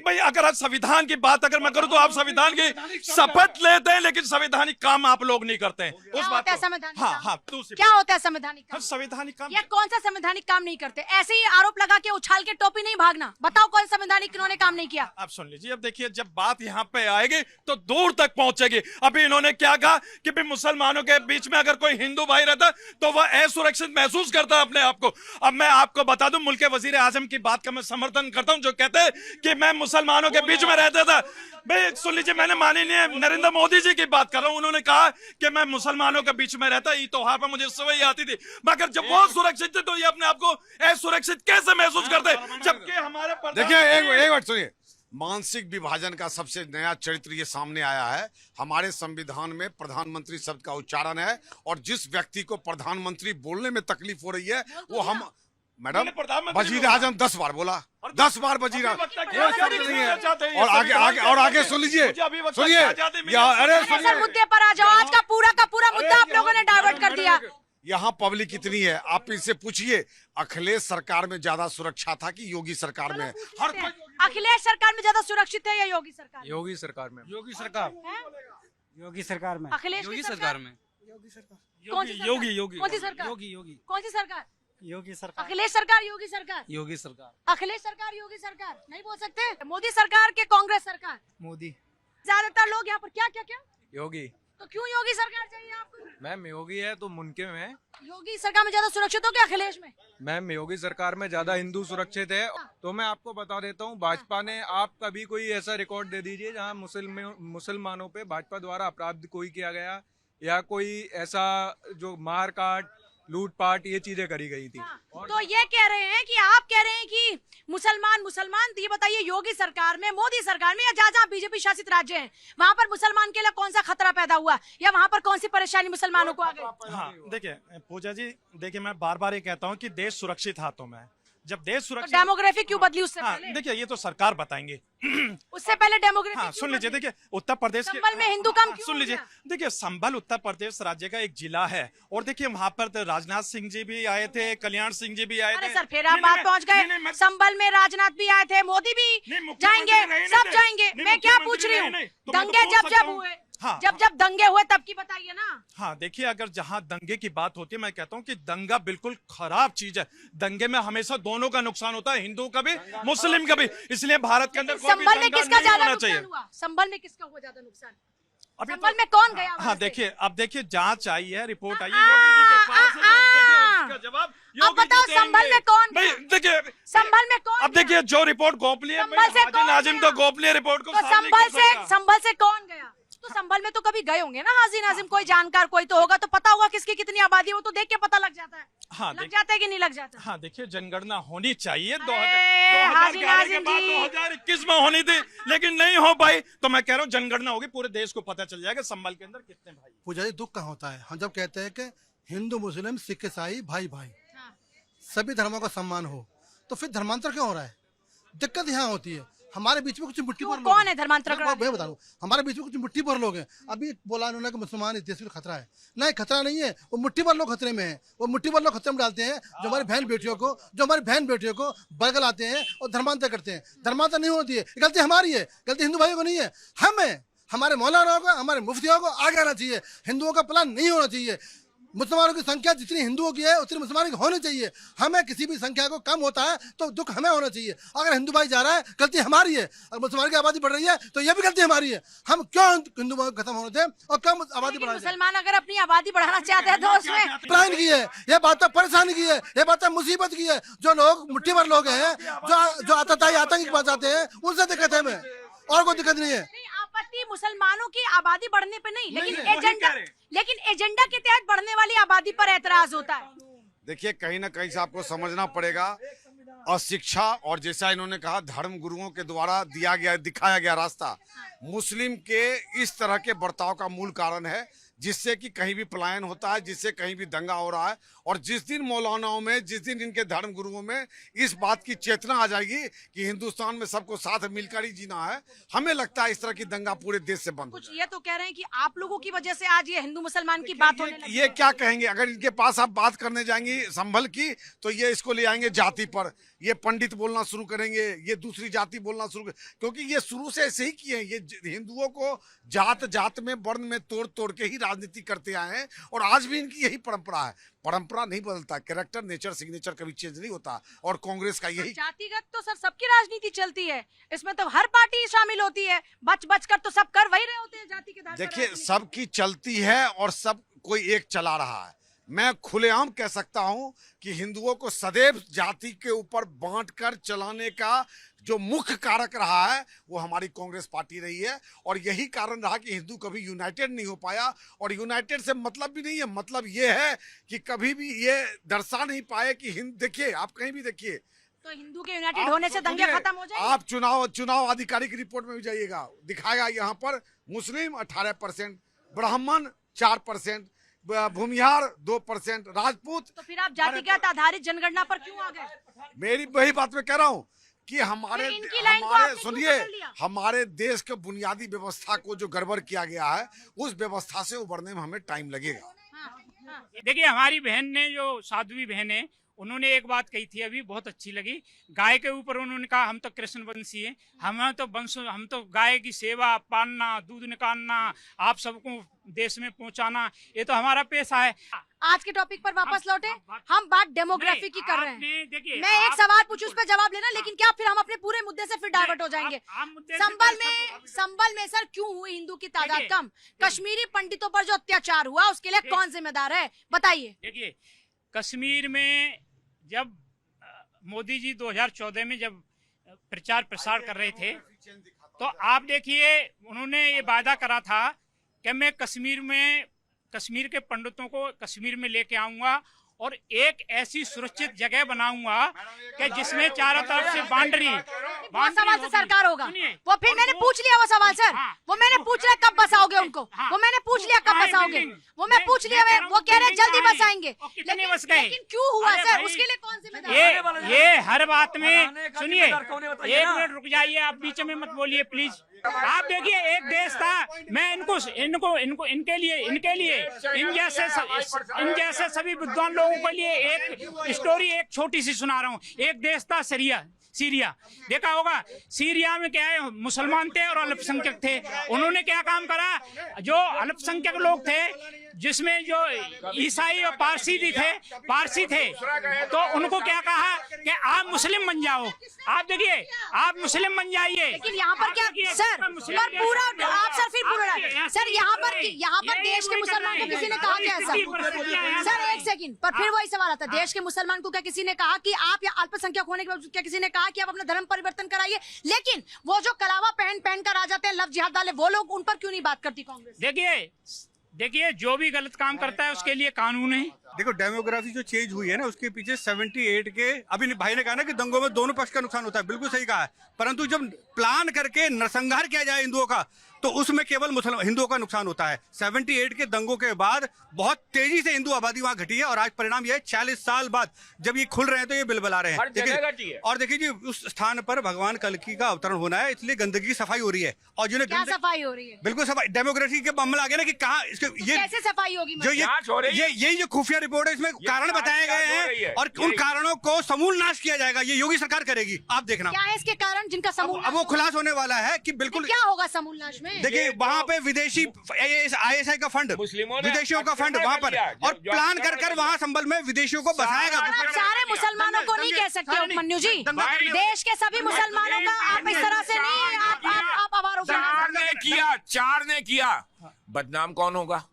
भाई अगर आप संविधान की बात अगर मैं करूँ तो आप संविधान की शपथ लेते हैं, लेकिन संवैधानिक काम आप लोग नहीं करते हैं। उस बात क्या होता है संवैधानिक काम? संवैधानिक काम ये कौन सा संवैधानिक काम नहीं करते? ऐसे ही आरोप लगा के उछाल के टोपी नहीं भागना। बताओ कौन संवैधानिक इन्होंने काम नहीं किया? आप सुन लीजिए, अब देखिए जब बात यहाँ पे आएगी तो दूर तक पहुंचेगी। अभी इन्होंने क्या कहा कि भी मुसलमानों के बीच में अगर कोई हिंदू भाई रहता तो वह असुरक्षित महसूस करता है अपने आप को। अब मैं आपको बता दूं, मुल्क के वजीर आजम की बात का मैं समर्थन करता हूं, जो कहते हैं कि मैं मुसलमानों के बीच में रहता था। भाई सुन लीजिए, मैंने माननीय नरेंद्र मोदी जी की बात कर रहा हूं, उन्होंने कहा कि मैं मुसलमानों के बीच में रहता, ईद त्योहार पर मुझे सवई आती थी, मगर जब वो सुरक्षित थे तो ये अपने आप को असुरक्षित कैसे महसूस करते? जबकि हमारे देखिए एक बात सुनिए, मानसिक विभाजन का सबसे नया चरित्र ये सामने आया है। हमारे संविधान में प्रधानमंत्री शब्द का उच्चारण है, और जिस व्यक्ति को प्रधानमंत्री बोलने में तकलीफ हो रही है वो हम, मैडम, वजीर आजम 10 बार बोला, 10 बार वजीर आजम नहीं है। और आगे सुन लीजिए, सुनिए, अरे सर मुद्दे पर आ जाओ। आज का पूरा मुद्दा आप लोगों ने डाइवर्ट कर दिया। यहाँ पब्लिक कितनी है, आप इनसे पूछिए, अखिलेश सरकार में ज्यादा सुरक्षा था कि योगी सरकार में? अखिलेश सरकार में ज्यादा सुरक्षित है या योगी सरकार? योगी सरकार में। योगी सरकार, योगी सरकार में। अखिलेश योगी सरकार में। योगी सरकार। कौन सी सरकार? योगी कौन सी सरकार? योगी कौन सी सरकार? योगी सरकार। अखिलेश सरकार, योगी सरकार? योगी सरकार। अखिलेश सरकार, योगी सरकार नहीं बोल सकते। मोदी सरकार के कांग्रेस सरकार? मोदी। ज्यादातर लोग यहाँ पर क्या योगी। तो क्यों योगी सरकार चाहिए आपको? मैम योगी है तो मुनके में। योगी सरकार में ज्यादा सुरक्षित हो क्या अखिलेश में? मैम योगी सरकार में ज्यादा हिंदू सुरक्षित है। तो मैं आपको बता देता हूँ, भाजपा ने, आप कभी कोई ऐसा रिकॉर्ड दे दीजिए जहाँ मुसलमानों पे भाजपा द्वारा अपराध कोई किया गया, या कोई ऐसा जो मार काट लूटपाट ये चीजें करी गई थी। तो ये कह रहे हैं कि आप कह रहे हैं कि मुसलमान मुसलमान, तो ये बताइए योगी सरकार में, मोदी सरकार में, या जहाँ जहाँ बीजेपी शासित राज्य हैं वहाँ पर मुसलमान के लिए कौन सा खतरा पैदा हुआ, या वहाँ पर कौन सी परेशानी मुसलमानों को आ गई? हाँ देखिए पूजा जी, देखिए मैं बार बार ये कहता हूँ कि देश सुरक्षित हाथों में है। जब देश तो सुरक्षित, डेमोग्राफी क्यों बदली उससे हाँ पहले? देखिए ये तो सरकार बताएंगे। उससे पहले डेमोग्राफी हाँ सुन लीजिए, देखिए उत्तर प्रदेश के, संभल में हिंदू कम क्यों सुन हो लीजिए, गया? देखिए संभल उत्तर प्रदेश राज्य का एक जिला है, और देखिए वहां पर तो राजनाथ सिंह जी भी आए थे, कल्याण सिंह जी भी आए अरे थे। सर फिर आप बात पहुंच गए, संभल में राजनाथ भी आए थे, मोदी भी जाएंगे, सब जाएंगे। मैं क्या पूछ रही हूँ, दंगे जब जब हुए, हाँ, जब जब दंगे हुए तब की बताइए ना। हाँ देखिए, अगर जहां दंगे की बात होती है, मैं कहता हूं कि दंगा बिल्कुल खराब चीज है। दंगे में हमेशा दोनों का नुकसान होता है, हिंदू का भी मुस्लिम का भी। इसलिए भारत के अंदर कोई भी संभल में दंगा किसका नहीं ज्यादा होना नुकसान चाहिए। हुआ? संभल में किसका हुआ ज्यादा नुकसान? अभी संभल में कौन गया? वहां हाँ से? देखिए, अब देखिए जांच आई है, रिपोर्ट आई है योगी जी के पास है, तो देखिए उसका जवाब अब योगी जी बताओ देंगे। संभल में कौन भाई गया? देखिए, संभल में कौन अब देखिए जो रिपोर्ट गोपनीय, संभल से कौन नाजिम गया? तो गोपनीय रिपोर्ट को तो सामने संभल कर सकता। संभल से कौन गया? तो संभल में तो कभी गए होंगे ना हाजी नाजिम, कोई जानकार कोई तो होगा, तो पता होगा किसकी कितनी आबादी है, वो तो देख के पता लग जाता है। हाँ लग जाता है कि नहीं लग जाता? हाँ देखिए, जनगणना होनी चाहिए। हाजी नाजिम जी, 2021 में होनी थी, लेकिन नहीं हो पाई। तो मैं कह रहा हूँ जनगणना होगी, पूरे देश को पता चल जाएगा संभल के अंदर कितने भाई। पूजा जी दुख कहाँ होता है, हम जब कहते हैं कि हिंदू मुस्लिम सिख ईसाई भाई भाई हाँ। सभी धर्मों का सम्मान हो, तो फिर धर्मांतर क्यों हो रहा है? दिक्कत यहाँ होती है, हमारे बीच में कुछ मुट्ठी भर लोग कौन है धर्मांतर? मैं बता दूं, हमारे बीच में कुछ मुट्ठी भर लोग हैं। अभी बोला उन्होंने कि मुसलमान इस देश में खतरा है, नहीं खतरा नहीं है, वो मुट्ठी भर लोग खतरे में हैं। वो मुट्ठी भर लोग खतरे में डालते हैं जो हमारी बहन बेटियों को बरगल आते हैं और धर्मांतर करते हैं। धर्मांतर नहीं होती है, गलती हमारी है, गलती हिंदू भाइयों को नहीं है। हमें हमारे मौलानाओं को, हमारे मुफ्तियों को आगे आना चाहिए। हिंदुओं का प्लान नहीं होना चाहिए। मुसलमानों की संख्या जितनी हिंदुओं की है उतनी मुसलमानों की होनी चाहिए। हमें किसी भी संख्या को कम होता है तो दुख हमें होना चाहिए। अगर हिंदू भाई जा रहा है गलती हमारी है, अगर मुसलमान की आबादी बढ़ रही है तो यह भी गलती हमारी है। हम क्यों हिंदू भाई खत्म होने दें और कम आबादी बढ़ा दें? मुसलमान अगर अपनी आबादी बढ़ाना चाहते हैं तो उसमें परेशानी की है, ये बात तो परेशानी की है, ये बात तो मुसीबत की है। जो लोग मुट्ठी भर लोग हैं, जो आतताई आतंक के पास आते हैं, उनसे दिक्कत है हमें, और कोई दिक्कत नहीं है। आपत्ति मुसलमानों की आबादी बढ़ने पे नहीं, लेकिन एजेंडा के तहत बढ़ने वाली आबादी पर एतराज होता है। देखिए कहीं ना कहीं से आपको समझना पड़ेगा, अशिक्षा और जैसा इन्होंने कहा धर्म गुरुओं के द्वारा दिखाया गया रास्ता मुस्लिम के इस तरह के बर्ताव का मूल कारण है, जिससे कि कहीं भी पलायन होता है, जिससे कहीं भी दंगा हो रहा है। और जिस दिन मौलानाओं में, जिस दिन इनके धर्म गुरुओं में इस बात की चेतना आ जाएगी कि हिंदुस्तान में सबको साथ मिलकर ही जीना है, हमें लगता है इस तरह की दंगा पूरे देश से बंद हो कुछ ये तो कह रहे हैं कि आप लोगों की वजह से आज ये हिंदू मुसलमान की बात होने लगी। ये क्या कहेंगे? अगर इनके पास आप बात करने जाएंगी संभल की, तो ये इसको ले आएंगे जाति पर, ये पंडित बोलना शुरू करेंगे, ये दूसरी जाति बोलना शुरू क्योंकि ये शुरू से ऐसे ही किए हैं। ये हिंदुओं को जात जात में, वर्ण में तोड़ तोड़ के ही राजनीति करते आए हैं, और आज भी इनकी यही परंपरा है। परंपरा नहीं बदलता, कैरेक्टर, नेचर, सिग्नेचर कभी चेंज नहीं होता। और कांग्रेस का यही जातिगत तो सर सबकी राजनीति चलती है, इसमें तो हर पार्टी शामिल होती है। बच कर तो सब कर वही रहे होते हैं जाति के आधार पर। देखिए सबकी चलती है और सब कोई एक चला रहा है। मैं खुलेआम कह सकता हूं कि हिंदुओं को सदैव जाति के ऊपर बांटकर चलाने का जो मुख्य कारक रहा है वो हमारी कांग्रेस पार्टी रही है। और यही कारण रहा कि हिंदू कभी यूनाइटेड नहीं हो पाया। और यूनाइटेड से मतलब भी नहीं है, मतलब ये है कि कभी भी ये दर्शा नहीं पाए कि देखिए आप कहीं भी देखिए, तो हिंदू के यूनाइटेड होने से दंगे खत्म हो जाएंगे। आप चुनाव आधिकारिक रिपोर्ट में भी जाइएगा, दिखाएगा यहाँ पर मुस्लिम 18%, ब्राह्मण 4%, भूमिहार 2%, राजपूत। तो फिर आप जातिगत आधारित जनगणना पर क्यों आ गए? मेरी वही बात मैं कह रहा हूँ कि हमारे सुनिए, हमारे देश के बुनियादी व्यवस्था को जो गड़बड़ किया गया है, उस व्यवस्था से उबरने में हमें टाइम लगेगा। देखिए हमारी बहन ने, जो साध्वी बहन है, उन्होंने एक बात कही थी अभी, बहुत अच्छी लगी। गाय के ऊपर उन्होंने कहा हम तो कृष्ण वंशी हैं, हम तो गाय की सेवा, पालना, दूध निकालना, आप सबको देश में पहुंचाना, ये तो हमारा पेशा है। आज के टॉपिक पर वापस लौटे, हम बात डेमोग्राफी की कर रहे हैं। मैं एक सवाल पूछूं, उस पर जवाब लेना, लेकिन क्या फिर हम अपने पूरे मुद्दे से फिर डाइवर्ट हो जाएंगे? संभल में सर क्यों हुई हिंदू की तादाद कम? कश्मीरी पंडितों पर जो अत्याचार हुआ उसके लिए कौन जिम्मेदार है, बताइए। देखिए कश्मीर में जब मोदी जी 2014 में जब प्रचार प्रसार कर रहे थे, तो आप देखिए उन्होंने ये वादा करा था कि मैं कश्मीर के पंडितों को कश्मीर में लेके आऊंगा और एक ऐसी सुरक्षित जगह बनाऊंगा कि जिसमें चारों तरफ से बाउंड्री वो सवाल से सरकार होगा। वो फिर मैंने पूछ लिया वो सवाल सर, वो मैंने पूछ लिया कब बसाओगे उनको, वो मैंने पूछ लिया कब बसाओगे, वो मैं पूछ लिया, वो कह रहे जल्दी बसाएंगे। कितने बस गए? लेकिन क्यों हुआ सर, उसके लिए कौन जिम्मेदार? ये हर बात में सुनिए, एक मिनट रुक जाइए, आप बीच में मत बोलिए प्लीज। आप देखिए, एक देश था, मैं इनके लिए इन जैसे सभी विद्वान लोगों के लिए एक स्टोरी एक छोटी सी सुना रहा हूँ। एक देश था सीरिया, देखा होगा। सीरिया में क्या है, मुसलमान थे और अल्पसंख्यक थे। उन्होंने क्या काम करा, जो अल्पसंख्यक लोग थे, जिसमें जो ईसाई और पारसी थे, तो उनको क्या कहा कि आप मुस्लिम बन जाओ। आप देखिए, आप मुस्लिम बन जाइए। लेकिन यहाँ पर क्या सर, पूरा आप सर फिर पूरा सर यहाँ पर देश के मुसलमान को किसी ने कहा क्या सर? एक सेकंड, पर फिर वही सवाल आता है, देश के मुसलमान को क्या किसी ने कहा कि आप या अल्पसंख्यक होने के बावजूद क्या किसी ने कहा कि आप अपना धर्म परिवर्तन कराइए? लेकिन वो जो कलावा पहन कर आ जाते हैं, लव जिहाद वाले, वो लोग, उन पर क्यों नहीं बात करती कांग्रेस? देखिए, जो भी गलत काम करता है उसके लिए कानून है। देखो, डेमोग्राफी जो चेंज हुई है ना, उसके पीछे 78 के, अभी भाई ने कहा ना कि दंगों में दोनों पक्ष का नुकसान होता है, बिल्कुल सही कहा है। परंतु जब प्लान करके नरसंहार किया जाए हिंदुओं का, तो उसमें केवल हिंदुओं का नुकसान होता है। 78 के दंगों के बाद बहुत तेजी से हिंदू आबादी वहां घटी है, और आज परिणाम यह है 40 साल बाद जब ये खुल रहे हैं तो ये बिलबिला रहे हैं। और देखिए जी, उस स्थान पर भगवान कल्कि का अवतरण होना है, इसलिए गंदगी की सफाई हो रही है। और जिन्हें सफाई हो रही है, बिल्कुल सफाई, डेमोक्रेसी के मामला आ गया ना कि कहाँ ये कैसे सफाई होगी? जो ये जो खुफिया रिपोर्ट है, इसमें कारण बताए गए हैं, और उन कारणों को समूल नाश किया जाएगा। ये योगी सरकार करेगी, आप देखना। क्या है इसके कारण जिनका समूल? अब वो खुलास होने वाला है कि बिल्कुल क्या होगा समूल नाश में। देखिए, वहाँ पे विदेशी ISI का फंड, विदेशियों का फंड वहाँ पर, और प्लान कर वहाँ संबल में विदेशियों को बसाएगा। आप सारे मुसलमानों को नहीं कह सकते उपमन्यु जी, देश के सभी मुसलमानों का आप इस तरह से नहीं, आप आवार चार ने किया, बदनाम कौन होगा?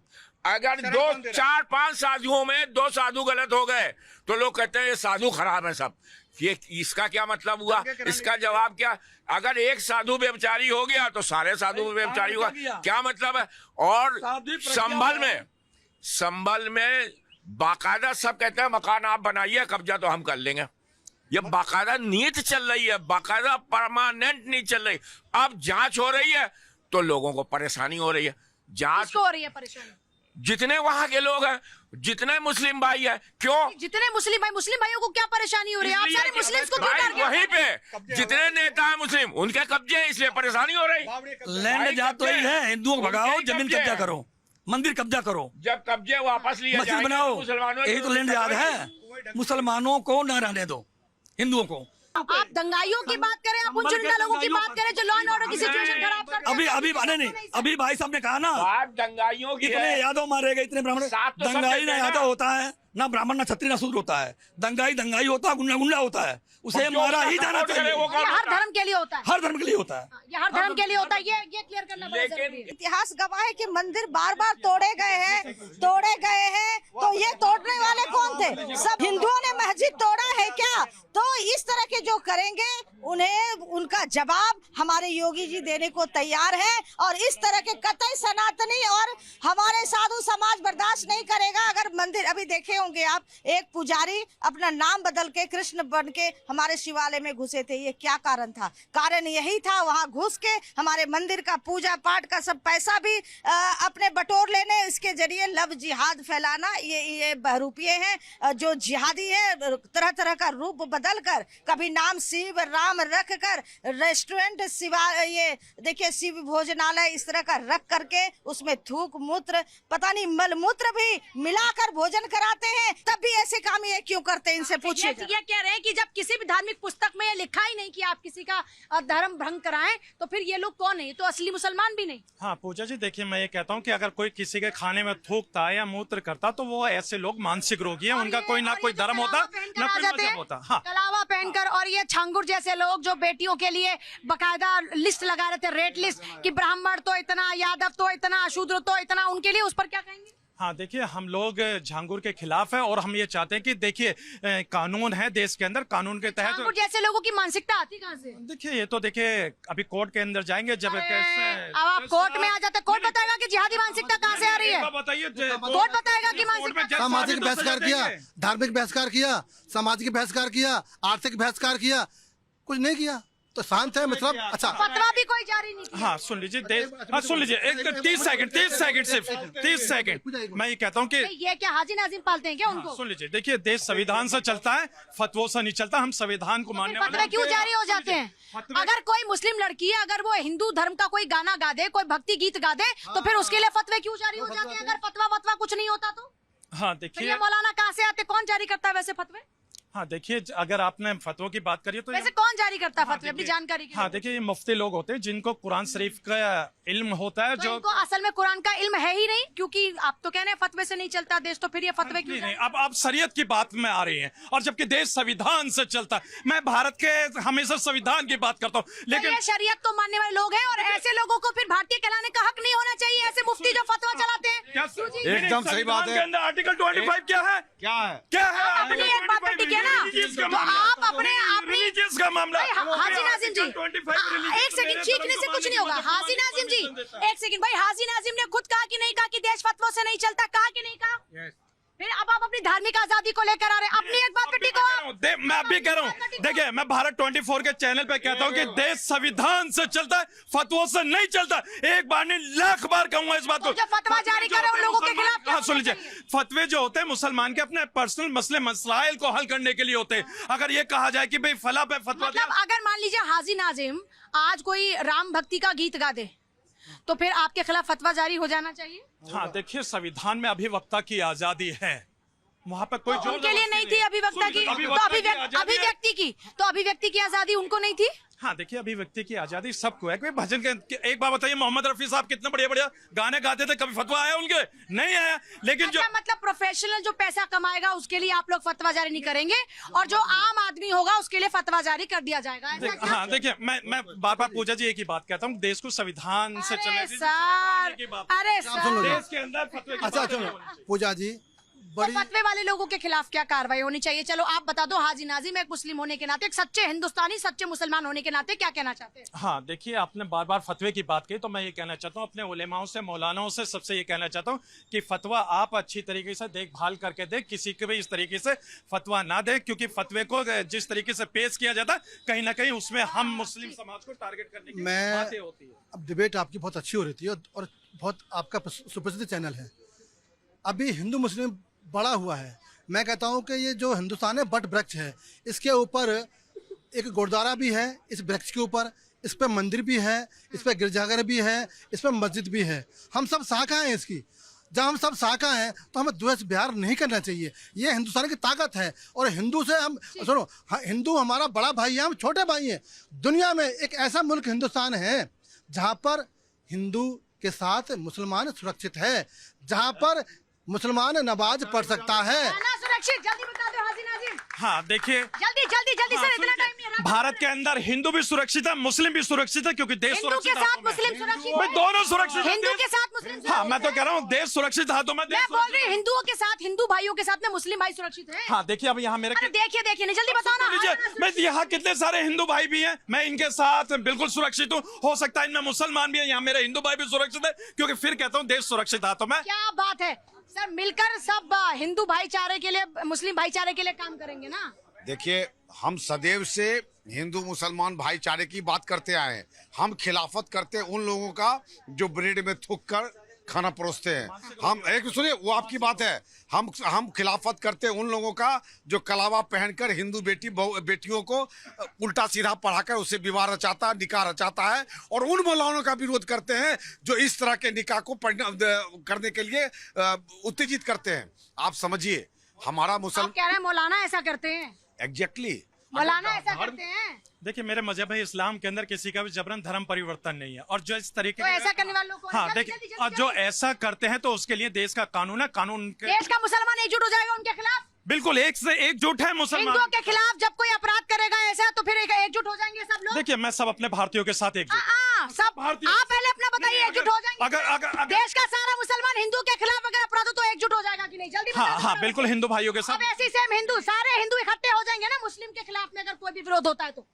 अगर 2, 4, 5 साधुओं में 2 साधु गलत हो गए तो लोग कहते हैं ये साधु खराब है सब। ये इसका क्या मतलब हुआ? इसका जवाब क्या? अगर एक साधु व्यभिचारी हो गया तो सारे साधु व्यभिचारी हुआ, क्या मतलब है? और संभल में बाकायदा सब कहते हैं मकान आप बनाइए, कब्जा तो हम कर लेंगे। ये बाकायदा नीति चल रही है, बाकायदा परमानेंट नीति चल रही। अब जांच हो रही है तो लोगों को परेशानी हो रही है। जांच हो रही है, परेशानी जितने वहां के लोग हैं, जितने मुस्लिम भाई हैं, क्यों? जितने मुस्लिम भाइयों को क्या परेशानी हो रही है? आप सारे मुस्लिम्स को क्यों टारगेट? वहीं पे जितने नेता हैं मुस्लिम, उनके कब्जे हैं, इसलिए परेशानी हो रही। लैंड जात तो ही है, हिंदुओं को भगाओ, जमीन कब्जा करो, मंदिर कब्जा करो, जब कब्जे वापस लिए मस्जिद बनाओ, यही तो लैंड जात है। मुसलमानों को न रहने दो, हिंदुओं को। आप दंगाइयों की बात करें, आप उन चुनिंदा लोगों की बात करें जो लॉ एंड ऑर्डर की सिचुएशन खराब करते हैं। अभी भाई साहब ने कहा ना, दंगाइयों की इतने यादव मारे गए, इतने ब्राह्मण। दंगाई ना यादव होता है, ना ब्राह्मण, ना क्षत्रिय, ना शूद्र होता है। दंगाई होता है, गुंडा होता है, उसे मारा ही जाना चाहिए। ये हर धर्म के लिए होता है, हर धर्म के लिए होता है, ये हर धर्म के लिए होता है। ये क्लियर करना बड़ा जरूरी है। इतिहास गवाह है कि मंदिर बार बार तोड़े गए हैं, तो ये तोड़ने वाले कौन थे? सब हिंदुओं ने मस्जिद तोड़ा है क्या? तो इस तरह के जो करेंगे, उनका जवाब हमारे योगी जी देने को तैयार है। और इस तरह के कतई सनातनी और हमारे साधु समाज बर्दाश्त नहीं करेगा। अगर मंदिर, अभी देखे होंगे आप, एक पुजारी अपना नाम बदल के कृष्ण बन के हमारे शिवालय में घुसे थे। ये क्या कारण था? कारण यही था, वहां घुस के हमारे मंदिर का पूजा पाठ का सब पैसा भी अपने बटोर लेने, इसके जरिए लव जिहाद फैलाना। ये बहरूपिये हैं जो जिहादी है, तरह तरह का रूप बदल कर, कभी नाम शिव राम रख कर, रेस्टोरेंट ये देखिए शिव भोजनालय इस तरह का रख करके उसमें थूक मूत्र, पता नहीं मल मूत्र भी मिलाकर भोजन कराते हैं। तब भी ऐसे काम ये क्यों करते हैं? इनसे पूछिए। ये कह रहे हैं कि जब किसी भी धार्मिक पुस्तक में ये लिखा ही नहीं कि आप किसी का धर्म भंग कराएं, तो फिर ये लोग कौन है? ये तो असली मुसलमान भी नहीं। हाँ पूजा जी, देखिए मैं ये कहता हूँ कि अगर कोई किसी के खाने में थूकता है या मूत्र करता, तो वो ऐसे लोग मानसिक रोगी है, उनका कोई ना कोई धर्म होता, ना कोई मजहब होता। हाँ, कलावा पहनकर, और ये छांगुर जैसे लोग जो बेटियों के लिए बकायदा लिस्ट लगा रहे थे, रेट लिस्ट, कि ब्राह्मण तो इतना, यादव तो इतना, शूद्र तो इतना, उनके लिए उस पर क्या कहेंगे? हाँ देखिए, हम लोग झांगुर के खिलाफ है और हम ये चाहते हैं कि देखिए कानून है देश के अंदर, कानून के तहत झांगुर जैसे लोगों की मानसिकता आती कहाँ से? देखिए ये तो देखिए अभी कोर्ट के अंदर जाएंगे जब अब आप कोर्ट में आ जाते, कोर्ट बताएगा कि जिहादी मानसिकता कहाँ से आ रही है? बताइए, कोर्ट बताएगा कि मानसिकता। सामाजिक बहिष्कार किया, धार्मिक बहिष्कार किया, सामाजिक बहिष्कार किया, आर्थिक बहिष्कार किया, कुछ नहीं किया तो शांत है मतलब। अच्छा, फतवा भी कोई जारी नहीं किया। हाँ सुन लीजिए, हाँ सुन लीजिए, एक 30 सेकंड सिर्फ 30 सेकंड। मैं ये कहता हूँ कि ये क्या हाजी नाजिम पालते हैं क्या उनको? सुन लीजिए, देखिए देश संविधान से चलता है, फतवों से नहीं चलता। हम संविधान को मानने वाले फतवे क्यों जारी हो जाते हैं? अगर कोई मुस्लिम लड़की है, अगर वो हिंदू धर्म का कोई गाना गा दे, कोई भक्ति गीत गा दे, तो फिर उसके लिए फतवे क्यों जारी हो जाते हैं? अगर फतवा कुछ नहीं होता तो? हाँ फिर देखिए, ये मौलाना कहाँ से आते, कौन जारी करता है वैसे फतवे? हाँ देखिए, अगर आपने फतवों की बात करी तो वैसे कौन जारी करता है फतवे, अपनी जानकारी के लिए? हाँ देखिए, ये मुफ्ती लोग होते हैं जिनको कुरान शरीफ का इल्म होता है, तो जो इनको असल में कुरान का इल्म है ही नहीं, क्योंकि आप तो कह रहे हैं फतवे से नहीं चलता देश, तो फिर ये फतवे क्यों? नहीं, अब आप शरीयत की बात में आ रही हैं, और जबकि देश संविधान से चलता है। मैं भारत के हमेशा संविधान की बात करता हूँ, लेकिन ये शरीयत तो मानने वाले लोग हैं, और ऐसे लोगों को फिर भारतीय कहलाने का हक नहीं होना चाहिए, ऐसे मुफ्ती जो फतवा चलाते हैं। एकदम सही बात है। आर्टिकल 25 क्या है? क्या है? अपनी एक बात पर टिके ना, तो आप अपने रिलीजियस का मामला। हाजी नाजिम जी, एक सेकंड, चीखने से कुछ नहीं होगा। हाजी नाजिम जी, एक सेकंड भाई, हाजी नाजिम ने खुद कहा कि नहीं कहा कि देश फतवों से नहीं चलता, कहा कि नहीं कहा? फिर अब आप अपनी धार्मिक आजादी को लेकर आ रहे हैं, अपनी एक बात पे टिको आप। मैं अभी कह रहा हूँ, देखिए मैं भारत 24 के चैनल पे कहता हूँ कि देश संविधान से चलता है, फतवों से नहीं चलता। एक बार नहीं, लाख बार कहूंगा इस बात को। जो फतवा जारी करे उन लोगों के खिलाफ हाँ सुन लीजिए, फतवे जो होते हैं मुसलमान के अपने पर्सनल मसले मसाइल को हल करने के लिए होते हैं। अगर ये कहा जाए कि भाई फला पे फतवा, मतलब अगर मान लीजिए हाजी नाजिम आज कोई राम भक्ति का गीत गा दे, तो फिर आपके खिलाफ फतवा जारी हो जाना चाहिए? हाँ देखिए, संविधान में अभिवक्ता की आजादी है, वहाँ पे कोई उनके लिए नहीं थी अभिवक्ता की, तो अभिव्यक्ति की आजादी उनको नहीं थी? हाँ देखिए, अभिव्यक्ति की आजादी सबको है। कोई भजन के एक बार बताइए, मोहम्मद रफी साहब कितने बढ़िया गाने गाते थे, कभी फतवा आया उनके? नहीं आया। लेकिन अच्छा, मतलब प्रोफेशनल जो पैसा कमाएगा उसके लिए आप लोग फतवा जारी नहीं करेंगे, और जो आम आदमी होगा उसके लिए फतवा जारी कर दिया जाएगा? हाँ देखिए, मैं बार पूजा जी एक ही बात कहता हूँ, देश को संविधान से चलने अरे सर, देश के अंदर फतवे की अच्छा बात नहीं होनी चाहिए। पूजा जी, तो फतवे वाले लोगों के खिलाफ क्या कार्रवाई होनी चाहिए? चलो आप बता दो, हाजी नाजिम एक मुस्लिम होने के नाते, एक सच्चे हिंदुस्तानी, सच्चे मुसलमान होने के नाते क्या कहना चाहते हैं? हाँ देखिए, आपने बार फतवे की बात की, तो मैं ये कहना चाहता हूँ अपने उलेमाओं से, मौलानाओं से, सबसे ये कहना चाहता हूँ कि फतवा आप अच्छी तरीके से देखभाल करके दे, किसी को भी इस तरीके से फतवा ना दे, क्योंकि फतवे को जिस तरीके से पेश किया जाता है, कहीं ना कहीं उसमें हम मुस्लिम समाज को टारगेट करने की बातें होती है। अब डिबेट आपकी बहुत अच्छी हो रही थी और बहुत आपका सुप्रसिद्ध चैनल है। अभी हिंदू मुस्लिम बड़ा हुआ है। मैं कहता हूं कि ये जो हिंदुस्तान है बट वृक्ष है, इसके ऊपर एक गुरुद्वारा भी है, इस वृक्ष के ऊपर, इस पर मंदिर भी है, इस पर गिरजाघर भी है, इस पर मस्जिद भी है। हम सब शाखा हैं इसकी। जब हम सब शाखा हैं तो हमें द्वेष व्यवहार नहीं करना चाहिए। ये हिंदुस्तान की ताकत है, और हिंदू से हम सुनो, हिंदू हमारा बड़ा भाई है, हम छोटे भाई हैं। दुनिया में एक ऐसा मुल्क हिंदुस्तान है जहाँ पर हिंदू के साथ मुसलमान सुरक्षित है, जहाँ पर मुसलमान नमाज पढ़ सकता है। सुरक्षित, जल्दी बता दो हाजी नाजिम। हाँ देखिए, जल्दी सर, इतना टाइम नहीं है। भारत के अंदर हिंदू भी सुरक्षित है, मुस्लिम भी सुरक्षित है, क्योंकि देश हिंदू के साथ मुस्लिम सुरक्षित है, दोनों सुरक्षित, हिंदू के साथ मुस्लिम। हाँ मैं तो कह रहा हूँ देश सुरक्षित है, तो मैं बोल रही हूँ हिंदुओं के साथ, हिंदू भाइयों के साथ में मुस्लिम भाई सुरक्षित है। हाँ देखिए, अब यहाँ मेरे देखिए नहीं, जल्दी बताओ ना। मैं यहाँ कितने सारे हिंदू भाई भी हैं, मैं इनके साथ बिल्कुल सुरक्षित हूँ। हो सकता है इनमें मुसलमान भी है, यहाँ मेरे हिंदू भाई भी सुरक्षित है, क्योंकि फिर कहता हूँ देश सुरक्षित है। तो मैं, क्या बात है सर, मिलकर सब हिंदू भाईचारे के लिए, मुस्लिम भाईचारे के लिए काम करेंगे ना? देखिए, हम सदैव से हिंदू मुसलमान भाईचारे की बात करते आए हैं। हम खिलाफत करते हैं उन लोगों का जो ब्रेड में थूक कर खाना परोसते हैं। हम एक सुनिए, वो आपकी बात है। हम खिलाफत करते हैं उन लोगों का जो कलावा पहनकर हिंदू बेटियों को उल्टा सीधा पढ़ाकर उससे विवाह रचाता, निकाह रचाता है, और उन मौलानों का विरोध करते हैं जो इस तरह के निकाह को करने के लिए उत्तेजित करते हैं। आप समझिए, हमारा मुसलमान कह रहे हैं मौलाना ऐसा करते हैं। एग्जैक्टली, मौलाना ऐसा करते हैं। देखिए, मेरे मजहब है इस्लाम के अंदर किसी का भी जबरन धर्म परिवर्तन नहीं है, और जो इस तरीके तो ऐसा करने वालों को, हाँ देखिए, और जो ऐसा करते हैं तो उसके लिए देश का कानून है, कानून देश का मुसलमान एकजुट हो जाएगा उनके खिलाफ। बिल्कुल एक से एकजुट है मुसलमान। हिंदुओं के खिलाफ जब कोई अपराध करेगा ऐसा, तो फिर एकजुट हो जाएंगे सब लोग। देखिए, मैं सब अपने भारतीयों के साथ एकजुट। सब आप पहले अपना बताइए, एकजुट हो जाएंगे? अगर देश का सारा मुसलमान हिंदू के खिलाफ अगर अपराध हो तो एकजुट हो जाएगा कि नहीं? जल्दी हाँ बताओ। हाँ बिल्कुल हिंदू भाइयों के साथ अब ऐसी सेम हिंदू, सारे हिंदू इकट्ठे हो जाएंगे ना मुस्लिम के खिलाफ में अगर कोई भी विरोध होता है तो?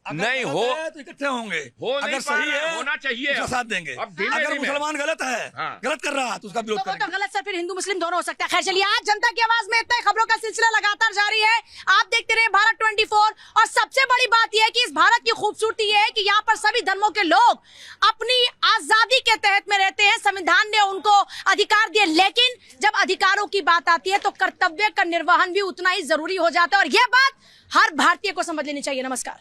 नहीं हो तो इकट्ठे होंगे, अगर सही है होना चाहिए, उसका साथ देंगे। अब धीमे अगर धीमे। मुसलमान गलत है, गलत कर रहा है तो उसका विरोध तो वो तो करेंगे। गलत सर, फिर हिंदू मुस्लिम दोनों हो सकता है। खैर चलिए, आज जनता की आवाज में इतना ही, खबरों का सिलसिला लगातार जारी है। आप देखते रहे भारत 24। और सबसे बड़ी बात यह है कि इस भारत की खूबसूरती यह है कि यहाँ पर सभी धर्मों के लोग अपनी आजादी के तहत में रहते हैं। संविधान ने उनको अधिकार दिए, लेकिन जब अधिकारों की बात आती है तो कर्तव्य का निर्वहन भी उतना ही जरूरी हो जाता है। और यह बात हर भारतीय को समझ लेनी चाहिए। नमस्कार।